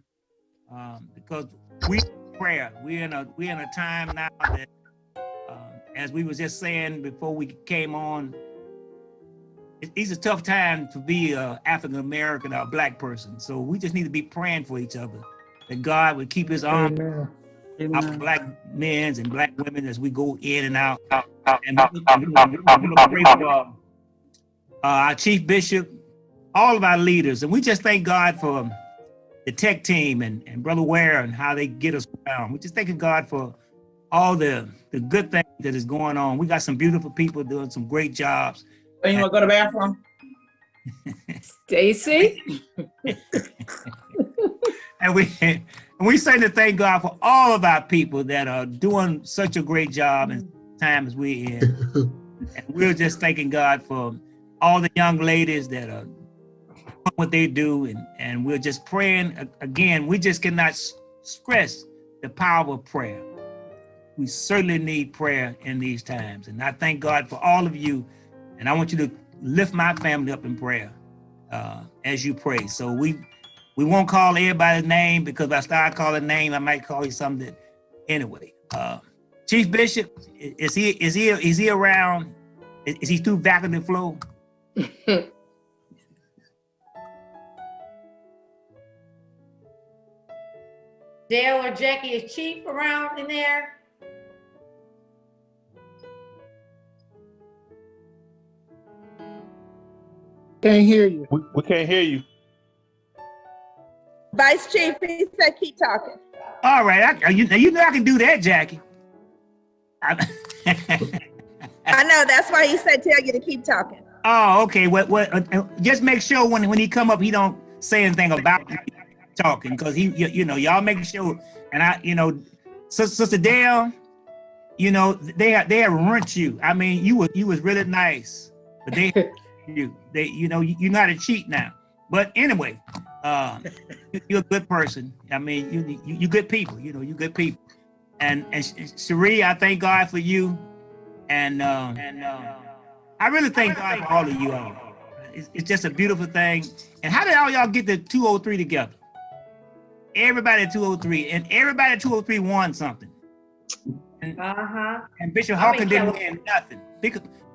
because we're in a time now that, as we were just saying before we came on, it's a tough time to be an African American or a Black person. So we just need to be praying for each other, that God would keep His arm out Black men and Black women as we go in and out. And we're gonna pray for our Chief Bishop, all of our leaders, and we just thank God for the tech team and Brother Ware and how they get us around. We're just thanking God for all the good things that is going on. We got some beautiful people doing some great jobs. You want to go to the bathroom? Stacy? And we certainly thank God for all of our people that are doing such a great job in times we're in. And we're just thanking God for all the young ladies that are what they do, and we're just praying. Again, we just cannot stress the power of prayer. We certainly need prayer in these times. And I thank God for all of you. And I want you to lift my family up in prayer as you pray. So we won't call everybody's name, because if I start calling name, I might call you something. Anyway, Chief Bishop, is he around? Is he through back on the floor? Dale or Jackie, is Chief around in there? Can't hear you. We can't hear you. Vice Chief, he said keep talking. All right, you know I can do that, Jackie. I know, that's why he said tell you to keep talking. Oh, okay. Just make sure when he come up, he don't say anything about me talking, because y'all make sure. And Sister Dale, they have ruined you. I mean, you was really nice, but they you know how to cheat now. But anyway, you're a good person. I mean, you good people. You good people. And Cherie, I thank God for you. And I really thank God for all of you all. It's just a beautiful thing. And how did all y'all get the 203 together? Everybody at 203, and everybody at 203 won something. And Bishop Hawkins didn't win nothing.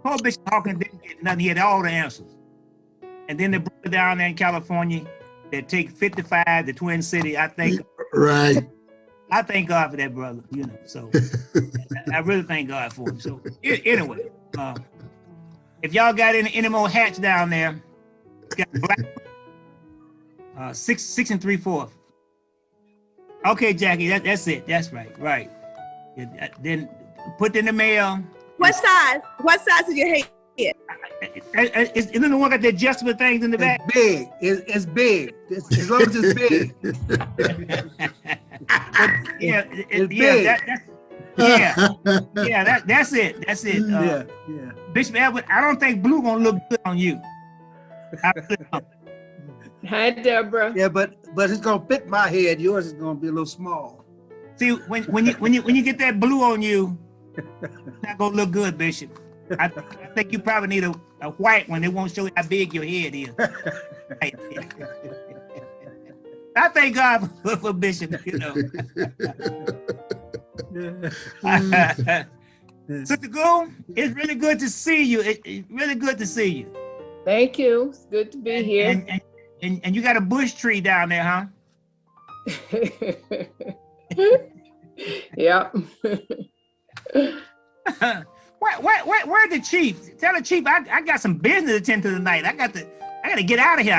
Poor Bishop Hawkins didn't get nothing. He had all the answers. And then the brother down there in California that take 55, the Twin City, I think. Right. I thank God for that, brother. So I really thank God for him. So anyway, if y'all got any more hats down there, got black, 6 3/4. Okay, Jackie, that's it. That's right. Then put in the mail. What size? What size is your head? Isn't the one got the adjustable things in the back? It's big. It's big. As long as it's big. That's it. That's it. Bishop Edward, I don't think blue gonna look good on you. Hi, Deborah. Yeah, but it's gonna fit my head. Yours is gonna be a little small. See, when you get that blue on you, it's not gonna look good, Bishop. I think you probably need a white one. It won't show how big your head is. I thank God for Bishop, Sister Gould, it's really good to see you. It's really good to see you. Thank you. It's good to be here. And you got a bush tree down there, huh? Yep. Where's the chief? Tell the chief I got some business to attend to tonight. I gotta get out of here.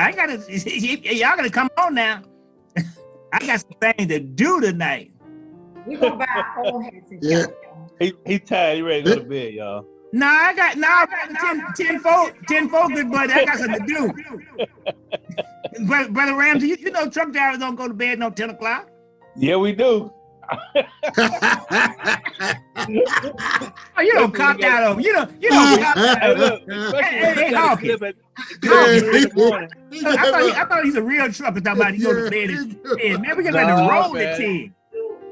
Y'all gotta come on now. I got some things to do tonight. We gonna buy our own hats and yeah. He tired. He ready to go to bed, y'all. I got 10 folk, good buddy. I got something to do. Brother Ramsey, you know truck drivers don't go to bed no 10 o'clock. Yeah, we do. You don't cop that on. You don't cop that. Hey, Hawkins. I thought he's a real trucker talking about he go to bed and man, we got to roll the team.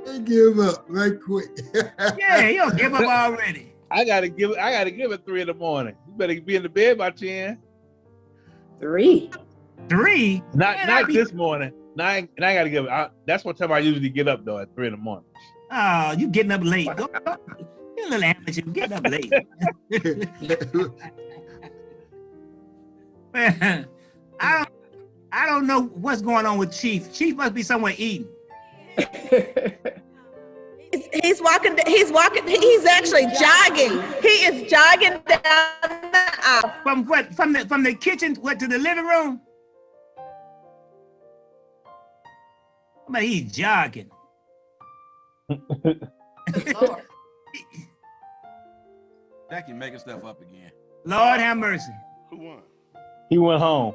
They give up right quick. Yeah, he don't give up already. I gotta give it 3 in the morning. You better be in the bed by 10. 3. Not this morning. I gotta give it. That's what time I usually get up though, at 3 in the morning. Oh, you getting up late? You're a little amateur. Getting up late. Man, I don't know what's going on with Chief. Chief must be somewhere eating. He's walking. He's actually jogging. He is jogging down the aisle. From what? From the kitchen to the living room? But he's jogging. Jackie making stuff up again. Lord have mercy. Who won? He went home.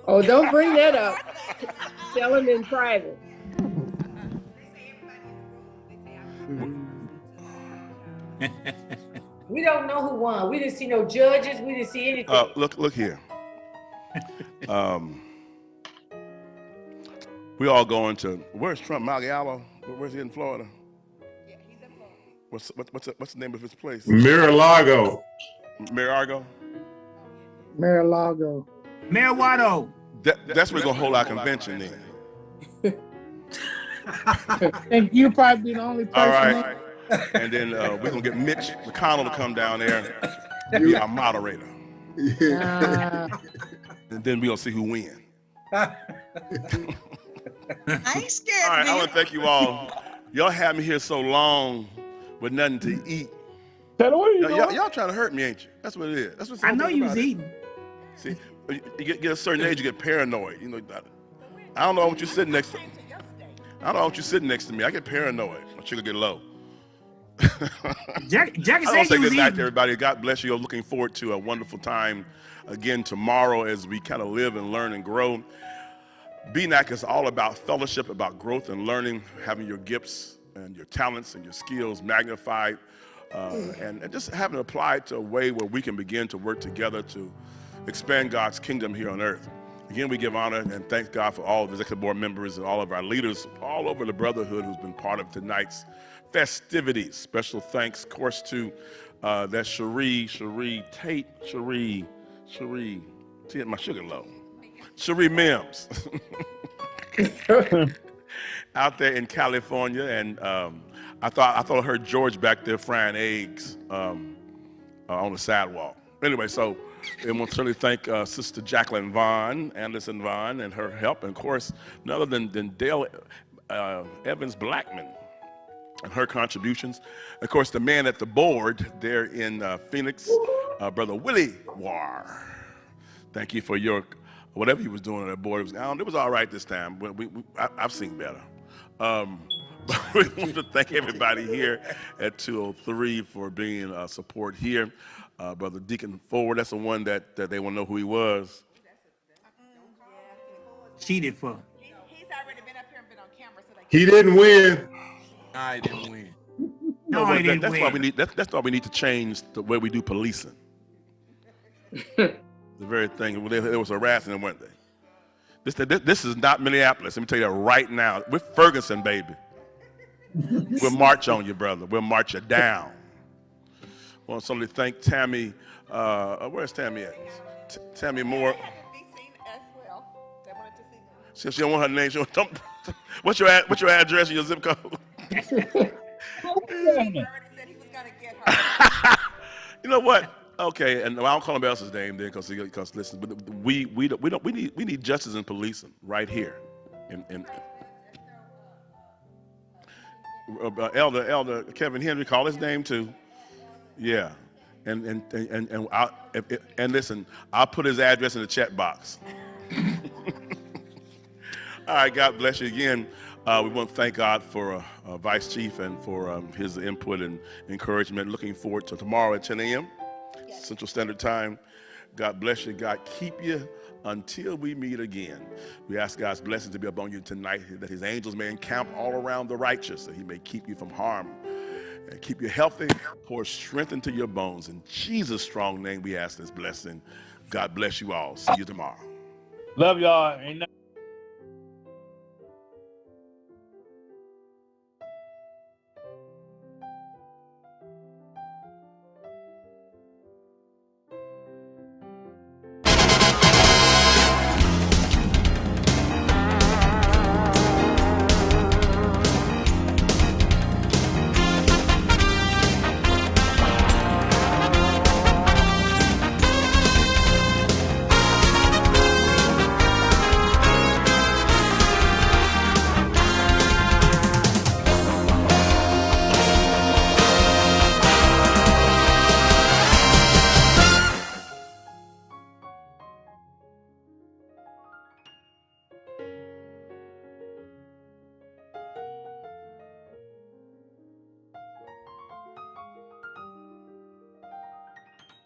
Oh, don't bring that up. Tell him in private. We don't know who won. We didn't see no judges. We didn't see anything. Look here. We all going to, where's Trump? Mariallo? Where's he in Florida? Yeah, he's in Florida. What's the name of his place? Mar-a-Lago. Mar-a-Lago? Mar-a-Lago. Marijuana. That's where we're gonna hold our convention then. And you probably the only person. All right. And then we're gonna get Mitch McConnell to come down there and be our moderator. And then we're gonna see who wins. I ain't scared. All right, I want to thank you all. Y'all had me here so long with nothing to eat. Y'all trying to hurt me, ain't you? That's what it is. That's what I know you was eating. See, you get a certain age, you get paranoid. You know, I don't know what you're sitting next to. I don't know what you're sitting next to me. I get paranoid. My sugar get low. Jackie I said want to say you was good night eating. to everybody. God bless you. I'm looking forward to a wonderful time again tomorrow as we kind of live and learn and grow. BNAC is all about fellowship, about growth and learning, having your gifts and your talents and your skills magnified, and just having it applied to a way where we can begin to work together to expand God's kingdom here on earth. Again, we give honor and thank God for all of the executive board members and all of our leaders all over the brotherhood who's been part of tonight's festivities. Special thanks, of course, to that Cherie Tate, Cherie, see my sugar low. Cherie Mims out there in California, and I thought I heard George back there frying eggs on the sidewalk. Anyway, so I want to certainly thank Sister Jacqueline Anderson Vaughn, and her help, and of course, none other than Dale Evans Blackman and her contributions. Of course, the man at the board there in Phoenix, Brother Willie War. Thank you for your whatever he was doing on that board. It was all right this time. I've seen better. But we want to thank everybody here at 203 for being support here. Brother Deacon Forward, that's the one that they want to know who he was. Cheated for. He's already been up here and been on camera, so He didn't win. I didn't win. No, he didn't that's win. why we need. That's why we need to change the way we do policing. The very thing there was harassing, weren't they? This is not Minneapolis. Let me tell you that right now. We're Ferguson, baby. We'll march on you, brother. We'll march you down. I want somebody to thank Tammy. Where's Tammy at? Tammy Moore. Since she don't want her name, she don't, what's your address and your zip code? You know what? Okay, and I don't call him else's name then, because listen, but we need justice in policing right here, in Elder Kevin Henry, call his name too. Yeah, and listen, I'll put his address in the chat box. All right, God bless you again. We want to thank God for Vice Chief and for his input and encouragement. Looking forward to tomorrow at 10 a.m. Central Standard Time. God bless you. God keep you until we meet again. We ask God's blessings to be upon you tonight, that his angels may encamp all around the righteous, that he may keep you from harm and keep you healthy, pour strength into your bones. In Jesus' strong name, we ask this blessing. God bless you all. See you tomorrow. Love y'all. Ain't